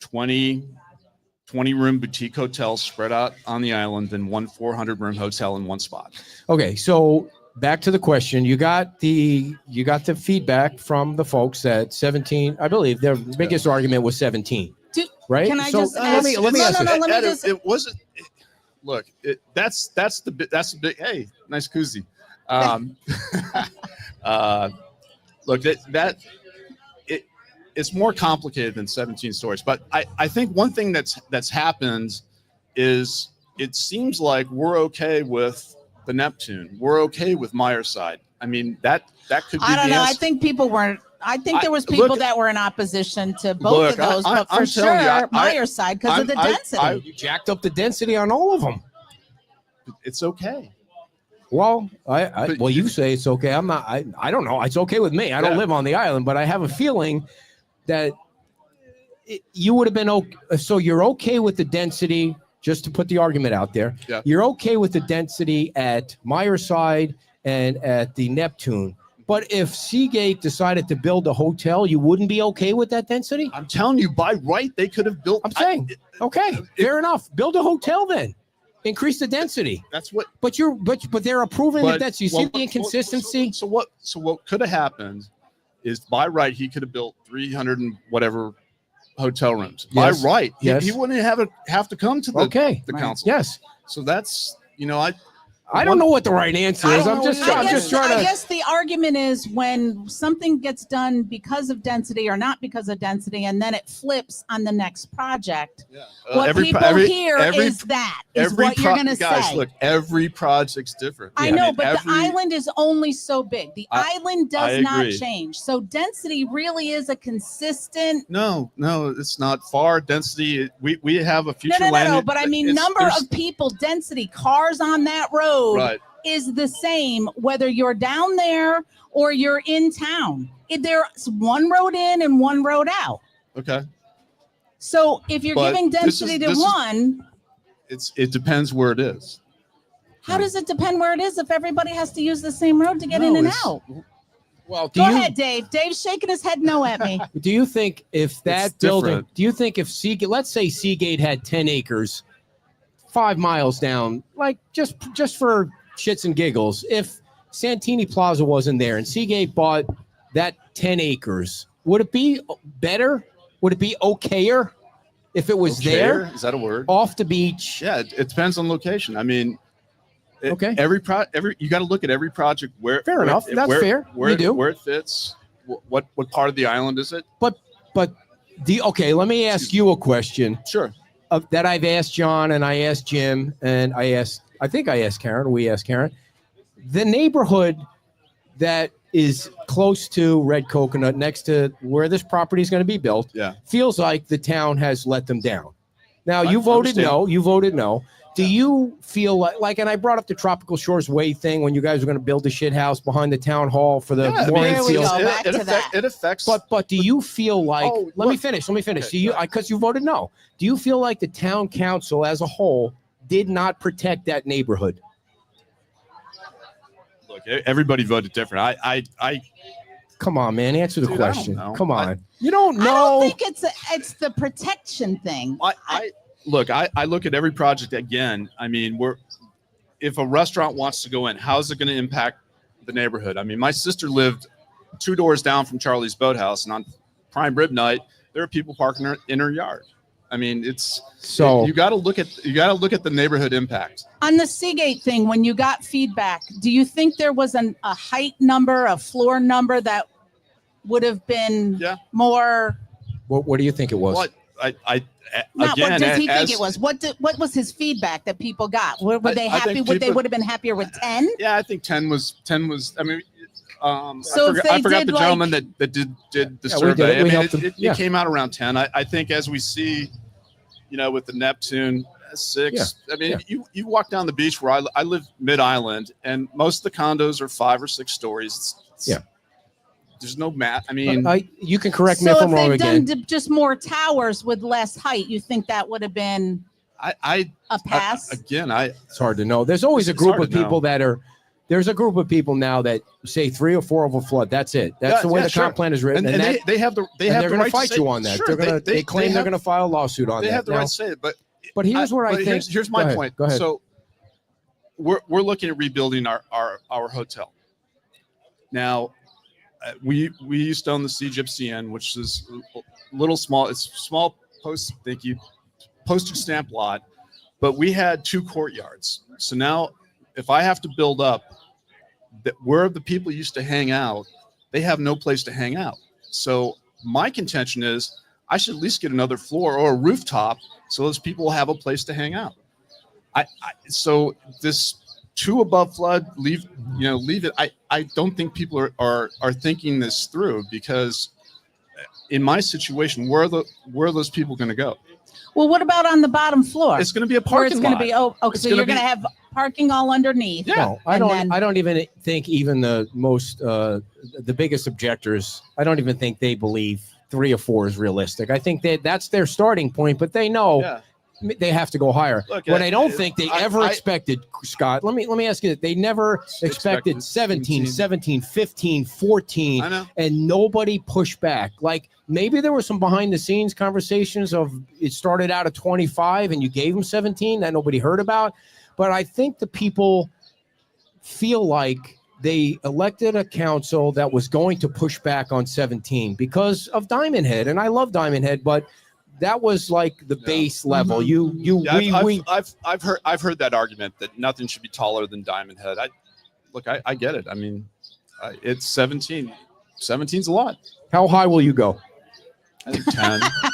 20-room boutique hotels spread out on the island than one 400-room hotel in one spot. Okay, so back to the question. You got the feedback from the folks at 17. I believe their biggest argument was 17. Right?
Can I just ask?
Let me ask you.
It wasn't. Look, that's the big. Hey, nice koozie. Look, it's more complicated than 17 stories. But I think one thing that's happened is it seems like we're okay with the Neptune. We're okay with Myerside. I mean, that could be.
I don't know.
Answer.
I think people weren't. I think there was people that were in opposition to both of those, but for sure, Myerside because of the density.
You jacked up the density on all of them.
It's okay.
Well, you say it's okay. I'm not. I don't know. It's okay with me. I don't live on the island, but I have a feeling that you would have been okay. So you're okay with the density, just to put the argument out there.
Yeah.
You're okay with the density at Myerside and at the Neptune. But if Seagate decided to build a hotel, you wouldn't be okay with that density?
I'm telling you, by right, they could have built.
I'm saying, fair enough. Build a hotel then. Increase the density.
That's what.
But they're approving the density. You see the inconsistency?
So what could have happened is by right he could have built 300 and whatever hotel rooms.
Yes.
By right,
Yes.
he wouldn't have to come to the council.
Yes.
So that's
I don't know what the right answer is. I'm just trying to.
I guess the argument is when something gets done because of density or not because of density, and then it flips on the next project.
Yeah.
What people hear is what you're going to say.
Guys, look, every project's different.
I know, but the island is only so big. The island does not change. So density really is a consistent.
No, it's not far. Density. We have a future land.
No. But I mean, number of people, density, cars on that road.
Right.
Is the same whether you're down there or you're in town. There's one road in and one road out.
Okay.
So if you're giving density to one,
it depends where it is.
How does it depend where it is if everybody has to use the same road to get in and out?
Well,
go ahead, Dave. Dave's shaking his head no at me.
Do you think if that building? Do you think if Seagate, let's say Seagate had 10 acres. 5 miles down, like just for shits and giggles, if Santini Plaza wasn't there and Seagate bought that 10 acres, would it be better? Would it be okayer if it was there?
Is that a word?
Off the beach?
Yeah, it depends on location. I mean,
okay.
Every you got to look at every project where.
Fair enough. That's fair.
Where it fits. What part of the island is it?
But let me ask you a question.
Sure.
That I've asked John and I asked Jim and I think I asked Karen. We asked Karen. The neighborhood that is close to Red Coconut, next to where this property is going to be built, feels like the town has let them down. Now, you voted no. You voted no. Do you feel like, and I brought up the Tropical Shores Way thing when you guys were going to build the shit house behind the town hall for the mooring field.
It affects.
But do you feel like? Let me finish.
Okay,
do you? Because you voted no. Do you feel like the town council as a whole did not protect that neighborhood?
Look, everybody voted different. I
Come on, man. Answer the question. Come on. You
don't know. I don't think it's the protection thing.
I look at every project again. I mean, if a restaurant wants to go in, how's it going to impact the neighborhood? I mean, my sister lived 2 doors down from Charlie's Boathouse, and on prime rib night, there are people parking in her yard. I mean, you got to look at the neighborhood impact.
On the Seagate thing, when you got feedback, do you think there was a height number, a floor number that would have been more?
What do you think it was?
What did he think it was? What was his feedback that people got? Were they happy? They would have been happier with 10?
Yeah, I think 10 was. I mean,
so
I forgot the gentleman that did the survey. It came out around 10. I think as we see, with the Neptune 6. I mean, you walk down the beach where I live mid-island, and most of the condos are 5 or 6 stories. There's no mat. I mean,
you can correct me if I'm wrong again.
So if they've done just more towers with less height, you think that would have been a pass?
It's hard to know. There's always a group of people there's a group of people now that say 3 or 4 over flood. That's it. That's the way the comp plan is written.
And they have the
they're going
right
to fight you on that.
Sure,
they claim they're going to file a lawsuit on that.
They have the right to say it,
but here's where I think.
Here's my point.
Go ahead.
So we're looking at rebuilding our hotel. Now, we used to own the Sea Gypsy Inn, which is a little small. It's small postage stamp lot, but we had 2 courtyards. So now, if I have to build up where the people used to hang out, they have no place to hang out. So my contention is I should at least get another floor or a rooftop so those people will have a place to hang out. So this 2 above flood, leave it. I don't think people are thinking this through, because in my situation, where are those people going to go?
Well, what about on the bottom floor?
It's going to be a parking lot.
So you're going to have parking all underneath.
Yeah.
No, I don't even think even the biggest objectors, I don't even think they believe 3 or 4 is realistic. I think that's their starting point, but they know they have to go higher. Look, what I don't think they ever expected, Scott, let me ask you that. They never expected 17, 15, 14, and nobody pushed back. Like, maybe there were some behind the scenes conversations of it started out at 25 and you gave them 17 that nobody heard about. But I think the people feel like they elected a council that was going to push back on 17 because of Diamond Head. And I love Diamond Head, but that was like the base level.
I've heard that argument that nothing should be taller than Diamond Head. I get it. I mean, it's 17. 17's a lot.
How high will you go?
I think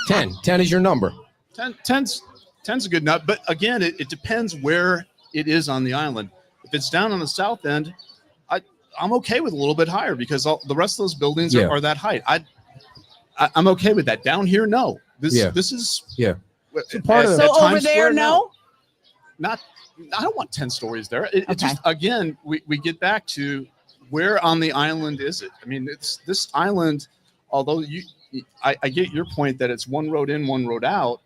10.
10 is your number.
10's a good number. But again, it depends where it is on the island. If it's down on the south end, I'm okay with a little bit higher because the rest of those buildings are that height. I'm okay with that. Down here, no. This is
over there, no.
Not. I don't want 10 stories there. It's just, again, we get back to where on the island is it? I mean, it's this island. Although I get your point that it's one road in, one road out.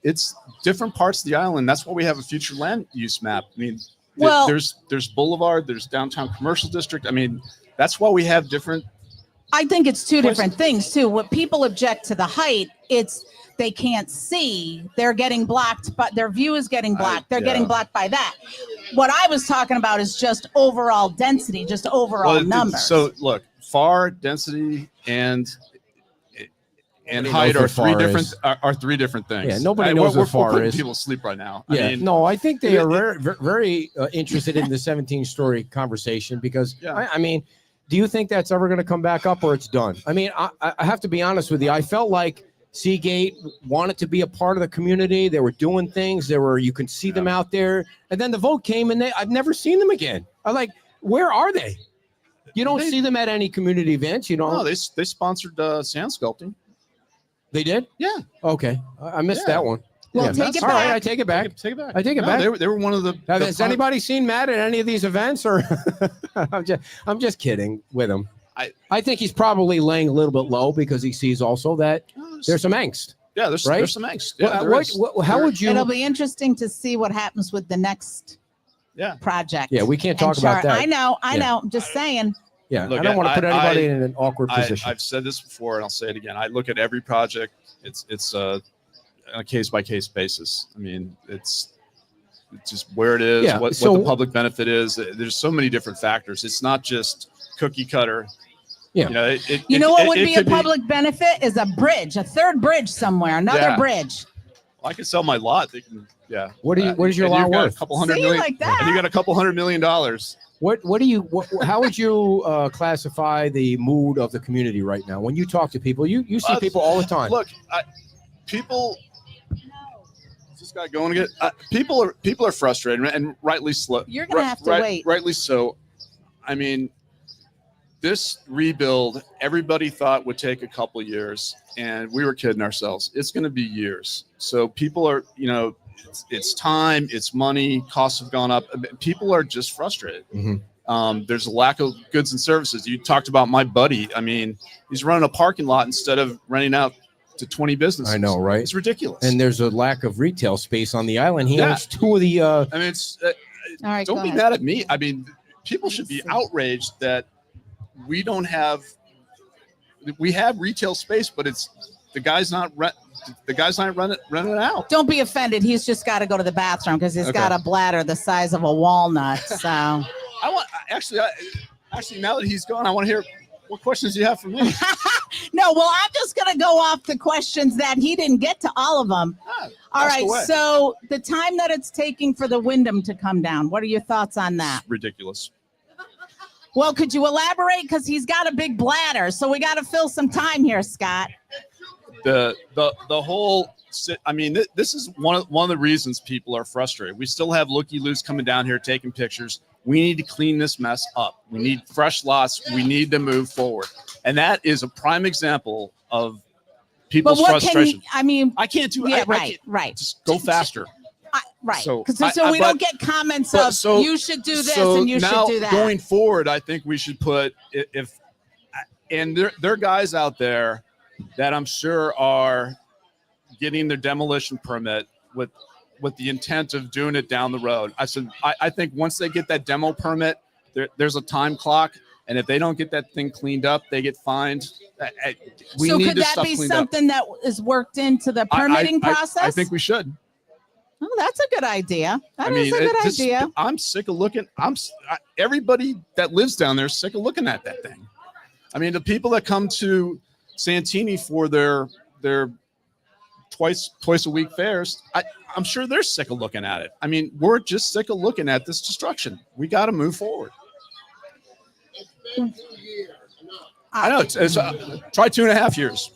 It's different parts of the island. That's why we have a future land use map. I mean, there's Boulevard, there's downtown commercial district. I mean, that's why we have different.
I think it's 2 different things too. What people object to the height, it's they can't see. They're getting blocked, but their view is getting blocked. They're getting blocked by that. What I was talking about is just overall density, just overall numbers.
So look, FAR, density, and height are 3 different things.
Yeah, nobody knows what FAR is.
People sleep right now.
Yeah, I think they are very interested in the 17-story conversation because I mean, do you think that's ever going to come back up or it's done? I mean, I have to be honest with you. I felt like Seagate wanted to be a part of the community. They were doing things. You could see them out there. And then the vote came and I've never seen them again. I'm like, where are they? You don't see them at any community events. You don't.
No, they sponsored sand sculpting.
They did.
Yeah.
Okay, I missed
Yeah.
that one.
Well,
Yeah,
take
that's
it
all right.
back.
I take it back.
Take it back.
I take it
No,
back.
They were one of the.
Has anybody seen Matt at any of these events? Or I'm just kidding with him. I think he's probably laying a little bit low because he sees also that there's some angst.
Yeah, there's
right?
some angst. Yeah, there is.
How would you?
It'll be interesting to see what happens with the next project.
Yeah, we can't talk
And
about
chart.
that.
I know.
Yeah.
I'm just saying.
Yeah,
Look,
I don't want to put anybody in an awkward
I-
position.
I've said this before, and I'll say it again. I look at every project. It's on a case by case basis. I mean, it's just where it is,
Yeah,
what
so-
the public benefit is. There's so many different factors. It's not just cookie cutter.
Yeah.
You know,
You know what would
it
be a
could
public benefit is a bridge, a third bridge somewhere, another
Yeah.
bridge.
I could sell my lot. They can, yeah.
What is your
and
lot
you've got
worth?
A couple hundred
See,
million.
like that.
And you got a couple $100 million.
How would you classify the mood of the community right now? When you talk to people, you see people all the time.
Look, people. Is this guy going again? People are frustrated and rightly slow.
You're gonna have to wait.
Rightly so. I mean, this rebuild, everybody thought would take a couple years, and we were kidding ourselves. It's going to be years. So people are, it's time, it's money, costs have gone up. People are just frustrated.
Mhm.
There's a lack of goods and services. You talked about my buddy. I mean, he's running a parking lot instead of renting out to 20 businesses.
I know, right?
It's ridiculous.
And there's a lack of retail space on the island. He
Yeah.
owns two of the.
I mean, it's
All right,
don't
go
be
ahead.
mad at me. I mean, people should be outraged that we don't have. We have retail space, but it's the guy's not renting it out.
Don't be offended. He's just got to go to the bathroom because he's
Okay.
got a bladder the size of a walnut. So
I want actually now that he's gone, I want to hear what questions you have for me.
no, well, I'm just gonna go off the questions that he didn't get to all of them. All
ask
right.
away.
So the time that it's taking for the Wyndham to come down, what are your thoughts on that?
It's ridiculous.
Well, could you elaborate? Because he's got a big bladder, so we got to fill some time here, Scott.
The whole. I mean, this is one of the reasons people are frustrated. We still have looky-loos coming down here taking pictures. We need to clean this mess up. We need fresh lots. We need to move forward, and that is a prime example of people's
But what
frustration.
I
can't do.
yeah,
I
right,
can't-
right.
Just go faster.
Right.
So,
So, we
but-
don't get comments
but
of
so-
you should do this
so
and you
now
should do that.
Going forward, I think we should put and there are guys out there that I'm sure are getting their demolition permit with the intent of doing it down the road. I said I think once they get that demo permit, there's a time clock, and if they don't get that thing cleaned up, they get fined. We
So
need
could
this
that
stuff
be
cleaned up.
something that is worked into the permitting process?
I think we should.
Oh, that's a good idea. That is a good idea.
I'm sick of looking. Everybody that lives down there is sick of looking at that thing. I mean, the people that come to Santini for their twice a week fairs, I'm sure they're sick of looking at it. I mean, we're just sick of looking at this destruction. We got to move forward. I know it's try 2.5 years.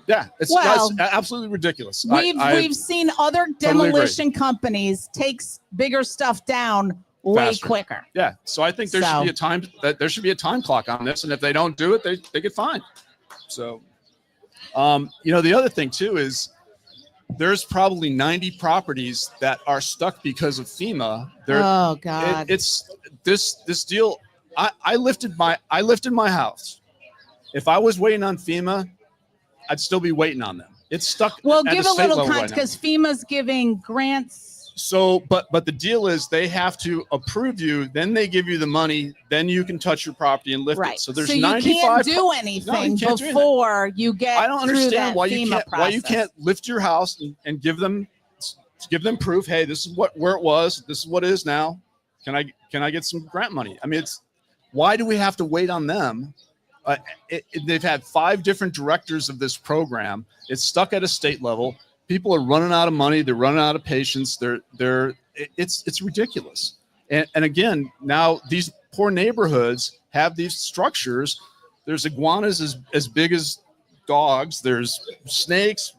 Yeah, it's
Well,
that's absolutely ridiculous.
We've seen other
totally agree.
demolition companies take bigger stuff down way
Faster.
quicker.
Yeah, so I think there should be a time that there should be a time clock on this, and if they don't do it, they get fined. So, the other thing too is there's probably 90 properties that are stuck because of FEMA.
Oh God!
It's this deal. I lifted my house. If I was waiting on FEMA, I'd still be waiting on them. It's stuck.
Well,
at
give
the
a
state
little
level
context
right now.
because FEMA's giving grants.
So, but the deal is they have to approve you, then they give you the money, then you can touch your property and lift
Right.
it. So there's
you
95.
can't do
No,
anything
you can't do anything.
before you get.
I don't
through
understand
that
why
FEMA
you
process.
can't lift your house and give them proof. Hey, this is where it was. This is what it is now. Can I get some grant money? I mean, why do we have to wait on them? They've had 5 different directors of this program. It's stuck at a state level. People are running out of money. They're running out of patience. It's ridiculous. And again, now these poor neighborhoods have these structures. There's iguanas as big as dogs. There's snakes,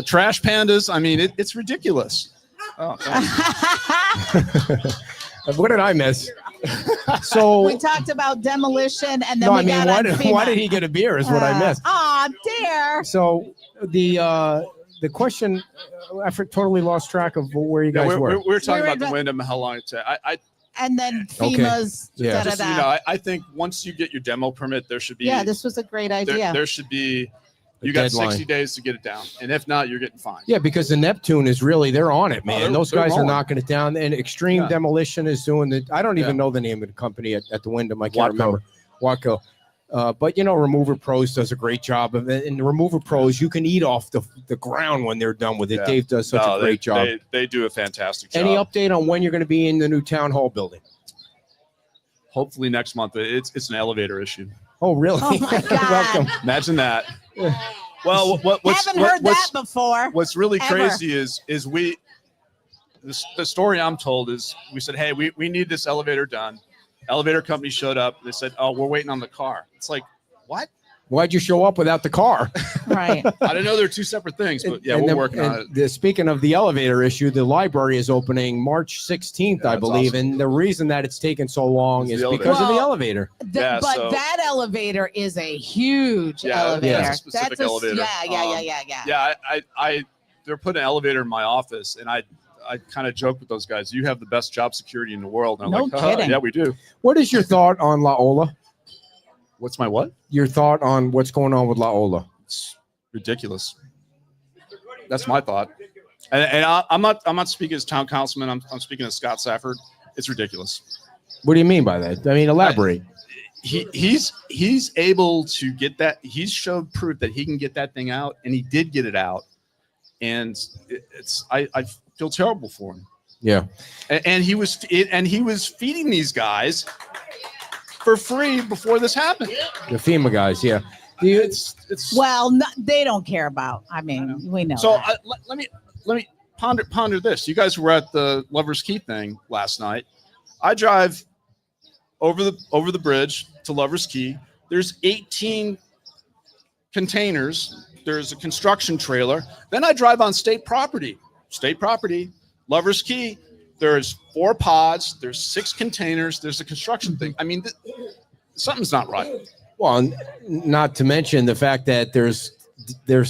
trash pandas. I mean, it's ridiculous. Oh,
What did I miss? So
We talked about demolition, and then
no,
we
I mean,
got on FEMA.
why did he get a beer? Is what I missed.
Oh, dear.
So the question, I totally lost track of where you
Yeah,
guys were.
we're talking
We were
about the
the-
Wyndham and how long it took.
And then
Okay.
FEMA's
Yeah.
Just so you
da-da-da.
know, I think once you get your demo permit, there should be
Yeah, this was a great idea.
there should be
A
you got
deadline.
60 days to get it down, and if not, you're getting fined.
Yeah, because the Neptune is really, they're on it, man.
they're-
Those
they're
guys are
rolling.
knocking it down. And Extreme
Yeah.
Demolition is doing the, I don't even
Yeah.
know the name of the company at the Wyndham. I can't
Watco.
remember. Watco. But Remover Pros does a great job of it. And the Remover Pros, you can eat off the ground when they're done with it.
Yeah.
Dave does such a great job.
They do a fantastic job.
Any update on when you're going to be in the new town hall building?
Hopefully next month. It's an elevator issue.
Oh, really?
Oh, my God.
Welcome.
Imagine that. Well, what's
Haven't heard that before.
what's really
Ever.
crazy is the story I'm told is we said, hey, we need this elevator done. Elevator company showed up. They said, oh, we're waiting on the car. It's like, what?
Why'd you show up without the car?
Right.
I didn't know they're two separate things, but yeah,
And
we're
then-
working on it.
Speaking of the elevator issue, the library is opening March 16th,
Yeah,
I
that's
believe.
awesome.
And the reason that it's taken so long
It's
is
the
because of the
Well,
elevator.
Yeah,
But
so-
that elevator is a huge
Yeah,
elevator.
that's a specific elevator.
Yeah.
Yeah, I they're putting an elevator in my office, and I kind of joke with those guys. You have the best job security in the world. And I'm
No
like, "Haha,
kidding.
yeah, we do.
What is your thought on La Ola?
What's my what?
Your thought on what's going on with La Ola?
It's ridiculous. That's my thought. And I'm not speaking as town councilman. I'm speaking as Scott Safford. It's ridiculous.
What do you mean by that? I mean, elaborate.
He's able to get that. He's showed proof that he can get that thing out, and he did get it out. And I feel terrible for him.
Yeah.
And he was feeding these guys for free before this happened.
The FEMA guys, yeah.
It's
Well, no, they don't care about. I mean, we know.
so.
that.
Let me ponder this. You guys were at the Lovers Key thing last night. I drive over the bridge to Lovers Key. There's 18 containers. There's a construction trailer. Then I drive on state property. Lovers Key. There's 4 pods. There's 6 containers. There's a construction thing. I mean, something's not right.
Well, not to mention the fact that there's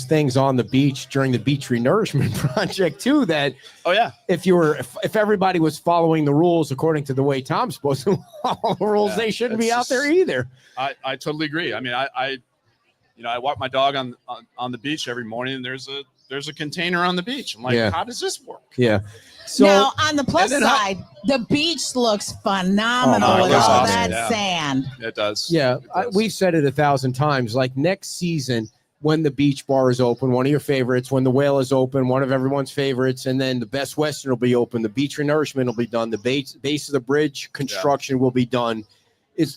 things on the beach during the beach renourishment project too, that
Oh yeah.
if everybody was following the rules according to the way Tom's supposed to follow the rules,
Yeah,
they shouldn't be
it's
out there
just-
either.
I totally agree. I mean, I walk my dog on the beach every morning, and there's a container on the beach. I'm like,
Yeah.
how does this work?
Yeah. So
now, on the plus
and then how-
side, the beach looks phenomenal
Oh, my
with
God.
all
Awesome,
that
yeah.
sand.
It does.
yeah,
It does.
we've said it 1,000 times. Like next season, when the beach bar is open, one of your favorites, when the Whale is open, one of everyone's favorites, and then the Best Western will be open, the beach renourishment will be done, the base of the bridge construction will be done.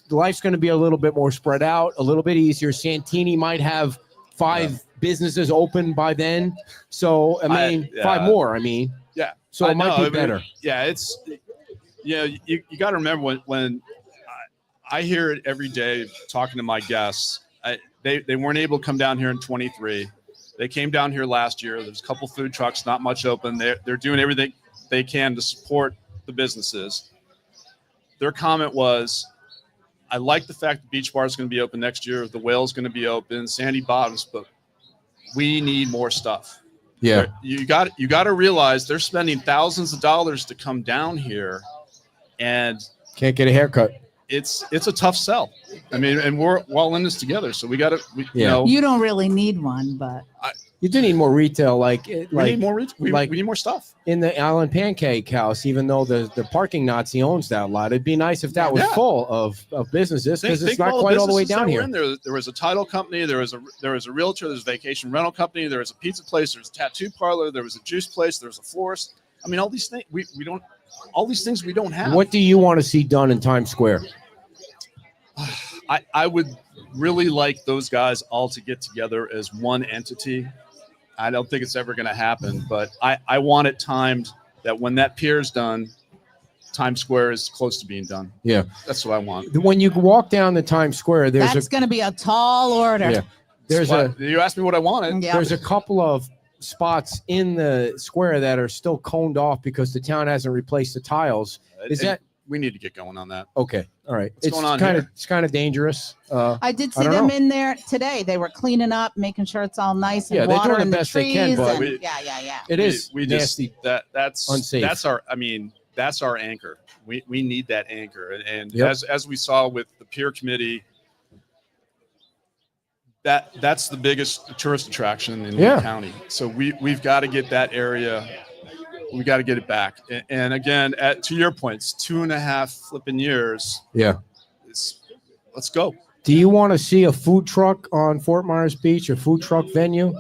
Life's going to be a little bit more spread out, a little bit easier. Santini might have 5 businesses open by then. So, I mean, 5 more, I mean.
Yeah.
So
I
it might
know,
be
I mean,
better.
Yeah, it's you got to remember when I hear it every day talking to my guests. They weren't able to come down here in 23. They came down here last year. There's a couple food trucks, not much open. They're doing everything they can to support the businesses. Their comment was, I like the fact the beach bar is going to be open next year. The Whale is going to be open, Sandy Bottoms, but we need more stuff.
Yeah.
You got to realize they're spending thousands of dollars to come down here, and
Can't get a haircut.
it's a tough sell. I mean, and we're all in this together, so we got to you
Yeah.
know
You don't really need one, but
You do need more retail,
we need more we need more stuff.
in the Island Pancake House, even though the parking Nazi owns that lot. It'd be nice if that was
Yeah.
full of businesses, because it's
Think
not
of
quite all the way
businesses
down
that
here.
were in there. There was a title company. There was a realtor. There's a vacation rental company. There was a pizza place. There's a tattoo parlor. There was a juice place. There was a florist. I mean, all these things we don't. All these things we don't have.
What do you want to see done in Times Square?
I would really like those guys all to get together as one entity. I don't think it's ever going to happen, but I want it timed that when that pier is done, Times Square is close to being done.
Yeah.
That's what I want.
When you walk down the Times Square,
that's going to be a tall order.
Yeah.
You asked me what I wanted.
Yeah.
There's a couple of spots in the square that are still coned off because the town hasn't replaced the tiles. Is
And
that
need to get going on that.
Okay. All right.
What's going on
It's kind of dangerous.
I did
I
see
don't
them
know.
in there today. They were cleaning up, making sure it's all nice and
Yeah, they're doing
watering
the
the
best they
trees.
can, but
and, yeah.
It is
We just
nasty.
that's
unsafe.
That's our. I mean, that's our anchor. We need that anchor, and
Yep.
as we saw with the peer committee, that's the biggest tourist attraction in
Yeah.
the county. So we've got to get that area. We got to get it back. And again, to your points, 2.5 flipping years.
Yeah.
Let's go.
Do you want to see a food truck on Fort Myers Beach, a food truck venue?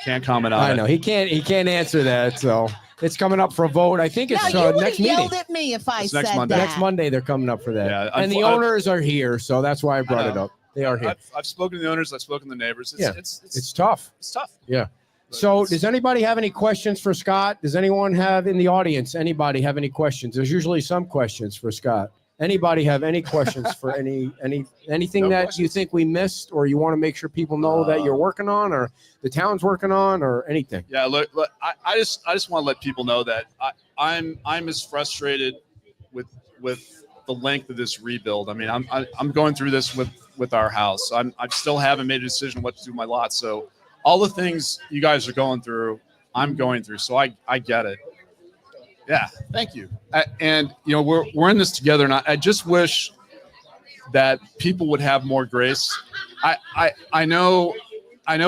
Can't comment on
I
it.
know he can't answer that. So it's coming up for a vote. I think it's
Now, you would
next
have
meeting.
yelled at me if I
It's
said
next Monday.
that.
Next Monday they're coming up for that.
Yeah,
and the owners are here, so that's why I brought it
know.
up. They are here.
I've spoken to the owners. I've spoken to the neighbors.
It's tough.
It's tough.
Yeah.
But
So
it's-
does anybody have any questions for Scott? Does anyone have in the audience, anybody have any questions? There's usually some questions for Scott. Anybody have any questions for anything
No
that you
questions.
think we missed or you want to make sure people know that you're working on or the town's working on or anything?
Yeah, look, I just want to let people know that I'm as frustrated with the length of this rebuild. I mean, I'm going through this with our house. I still haven't made a decision what to do with my lot. So all the things you guys are going through, I'm going through. So I get it. Yeah, thank you. And you know, we're in this together, and I just wish that people would have more grace. I know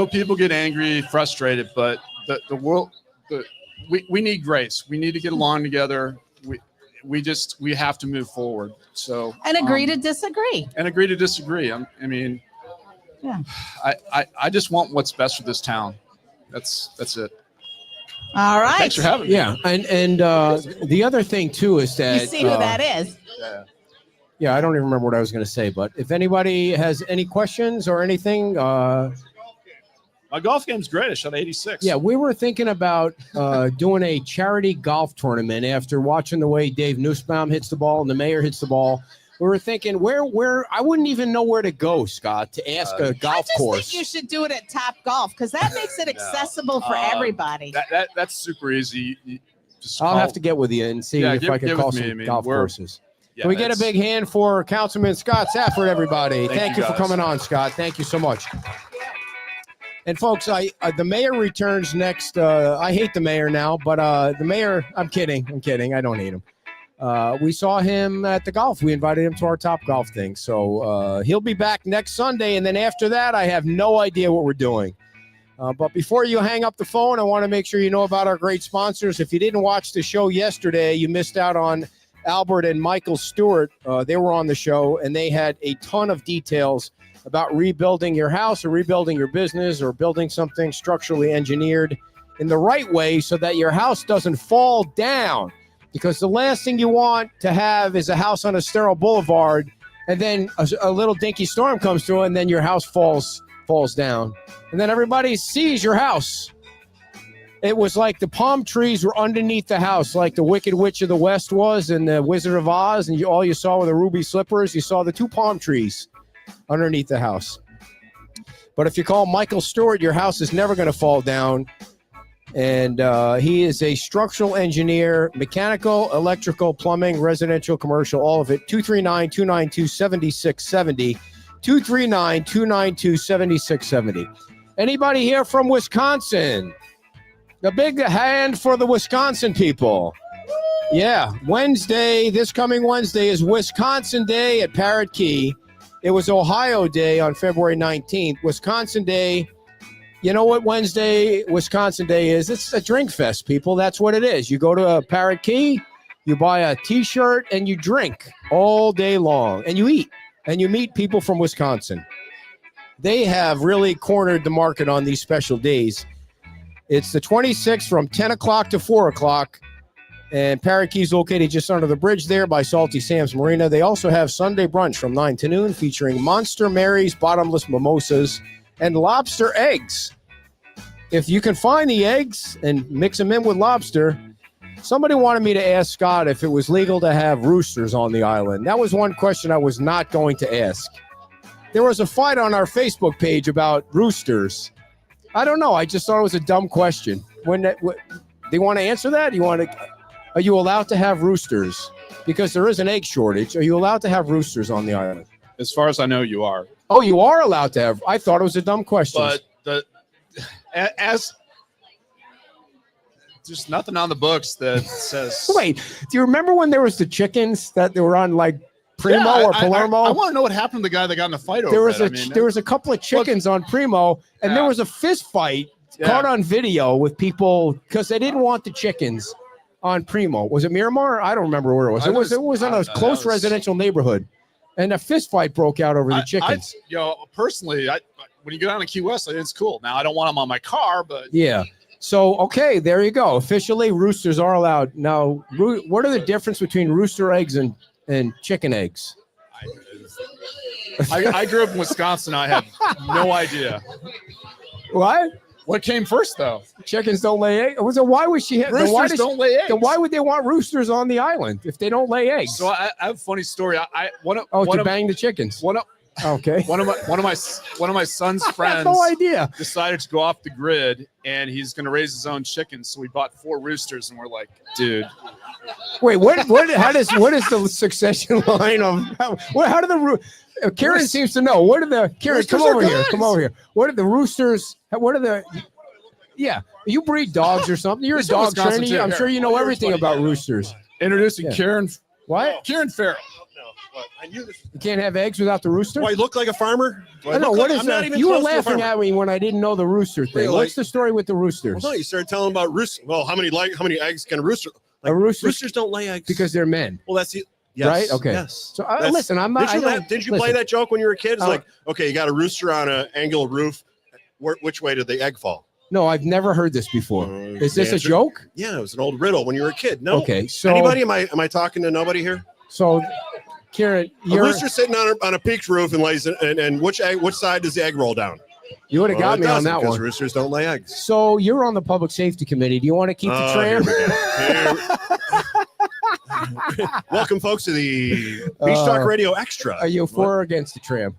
people get angry, frustrated, but the world, we need grace. We need to get along together. We have to move forward. So
And agree to disagree.
and agree to disagree. I mean,
Yeah.
I just want what's best for this town. That's it.
All right.
Thanks for having me.
Yeah. And the other thing too is that
You see who that is.
Yeah, I don't even remember what I was going to say, but if anybody has any questions or anything,
My golf game's great. I shot 86.
yeah, we were thinking about doing a charity golf tournament after watching the way Dave Nussbaum hits the ball and the mayor hits the ball. We were thinking where I wouldn't even know where to go, Scott, to ask a
I
golf
just
course.
think you should do it at Top Golf because that makes it accessible for everybody.
That's super easy. You just
I'll
call-
have to get with you and see
Yeah,
if
get-
I can
get
call
with me.
some
I mean,
golf
we're-
courses.
Yeah,
Can we get a
it's-
big hand for Councilman Scott Safford, everybody?
Thank
you
you,
for
guys.
coming on, Scott. Thank you so much. And folks, the mayor returns next. I hate the mayor now, but the mayor, I'm kidding. I don't hate him. We saw him at the golf. We invited him to our Top Golf thing. So he'll be back next Sunday. And then after that, I have no idea what we're doing. But before you hang up the phone, I want to make sure you know about our great sponsors. If you didn't watch the show yesterday, you missed out on Albert and Michael Stewart. They were on the show, and they had a ton of details about rebuilding your house or rebuilding your business or building something structurally engineered in the right way so that your house doesn't fall down. Because the last thing you want to have is a house on a sterile boulevard, and then a little dinky storm comes through, and then your house falls down. And then everybody sees your house. It was like the palm trees were underneath the house, like the Wicked Witch of the West was in the Wizard of Oz, and all you saw were the ruby slippers. You saw the two palm trees underneath the house. But if you call Michael Stewart, your house is never going to fall down. And he is a structural engineer, mechanical, electrical, plumbing, residential, commercial, all of it. 239-292-7670. 239-292-7670. Anybody here from Wisconsin? A big hand for the Wisconsin people. Yeah, Wednesday, this coming Wednesday is Wisconsin Day at Parrot Key. It was Ohio Day on February 19th. Wisconsin Day, you know what Wisconsin Day is? It's a drink fest, people. That's what it is. You go to a Parrot Key, you buy a T-shirt, and you drink all day long. And you eat, and you meet people from Wisconsin. They have really cornered the market on these special days. It's the 26th from 10 o'clock to 4 o'clock. And Parrot Key is located just under the bridge there by Salty Sam's Marina. They also have Sunday brunch from 9 to noon featuring Monster Mary's bottomless mimosas and lobster eggs. If you can find the eggs and mix them in with lobster, somebody wanted me to ask Scott if it was legal to have roosters on the island. That was one question I was not going to ask. There was a fight on our Facebook page about roosters. I don't know. I just thought it was a dumb question. Do you want to answer that? Are you allowed to have roosters? because there is an egg shortage. Are you allowed to have roosters on the island?
As far as I know, you are.
Oh, you are allowed to have. I thought it was a dumb question.
But as there's nothing on the books that says.
Wait, do you remember when there was the chickens that they were on like Primo or Palermo?
I want to know what happened to the guy that got in a fight over
there was
it.
There was a couple of chickens on Primo, and there was a fist fight caught on video with people because they didn't want the chickens on Primo. Was it Miramar? I don't remember where it was. It was in a close residential neighborhood, and a fist fight broke out over the chickens.
Personally, when you go down to Key West, it's cool. Now I don't want them on my car, but
yeah. So okay, there you go. Officially, roosters are allowed now. What are the difference between rooster eggs and chicken eggs?
I grew up in Wisconsin. I have no idea. What came first, though?
Chickens don't lay eggs. Why would she?
Roosters don't lay eggs.
Then why would they want roosters on the island if they don't lay eggs?
So I have a funny story.
To bang the chickens. Okay.
One of my son's friends
I have no idea.
decided to go off the grid, and he's going to raise his own chickens. So we bought 4 roosters, and we're like, dude.
Wait, what is the succession line of how do the Karen seems to know. What are the Karen? Come over here. What are the roosters? What are the? Yeah, you breed dogs or something. You're a dog trainer. I'm sure you know everything about roosters.
Introducing Karen.
What?
Karen Farrell.
What? I knew this.
You can't have eggs without the rooster?
Do I look like a farmer?
I know. What is that? You were laughing at me when I didn't know the rooster thing.
Really?
What's the story with the roosters?
Well, no, you started telling about roosters. Well, how many eggs can a rooster? Roosters don't lay eggs
because they're men.
Well, that's the yes,
right. Okay.
Yes.
So listen, I'm not.
Did you play that joke when you were a kid? It's like, okay, you got a rooster on an angle roof. Which way did the egg fall?
No, I've never heard this before. Is this a joke?
Yeah, it was an old riddle when you were a kid. No.
Okay. So
anybody? Am I talking to nobody here?
So, Karen,
a rooster sitting on a peaked roof and lays and which side does the egg roll down?
You would have got me on that one.
Roosters don't lay eggs.
So you're on the public safety committee. Do you want to keep the tram?
Welcome, folks, to the Beach Talk Radio Extra.
Are you for or against the tram?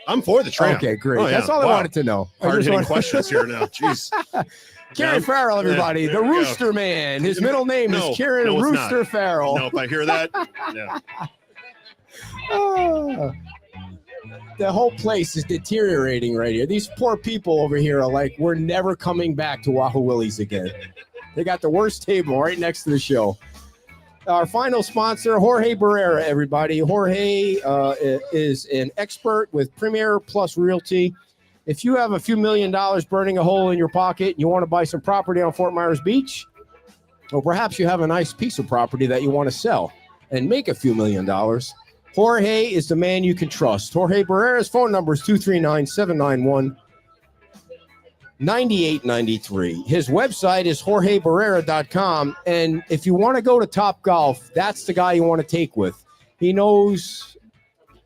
I'm for the tram.
Okay, great.
Oh, yeah.
That's all I wanted to know.
Hard-hitting questions here now. Jeez.
Kieran Farrell, everybody. The Rooster Man. His middle name is Kieran Rooster Farrell.
No, if I hear that, no.
The whole place is deteriorating right here. These poor people over here are like, we're never coming back to Wahoo Willie's again. They got the worst table right next to the show. Our final sponsor, Jorge Barrera, everybody. Jorge is an expert with Premier Plus Realty. If you have a few $1 million burning a hole in your pocket and you want to buy some property on Fort Myers Beach, or perhaps you have a nice piece of property that you want to sell and make a few $1 million, Jorge is the man you can trust. Jorge Barrera's phone number is 239-791-9893. His website is jorgebarrera.com. And if you want to go to Topgolf, that's the guy you want to take with. He knows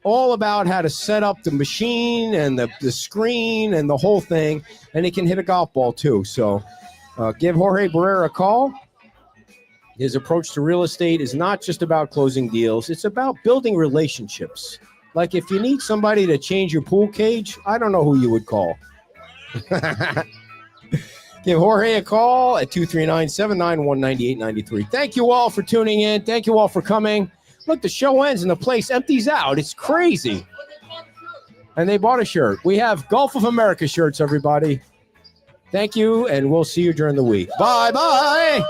all about how to set up the machine and the screen and the whole thing. And he can hit a golf ball too. So give Jorge Barrera a call. His approach to real estate is not just about closing deals. It's about building relationships. Like if you need somebody to change your pool cage, I don't know who you would call. Give Jorge a call at 239-791-9893. Thank you all for tuning in. Thank you all for coming. Look, the show ends and the place empties out. It's crazy. And they bought a shirt. We have Gulf of America shirts, everybody. Thank you, and we'll see you during the week. Bye-bye.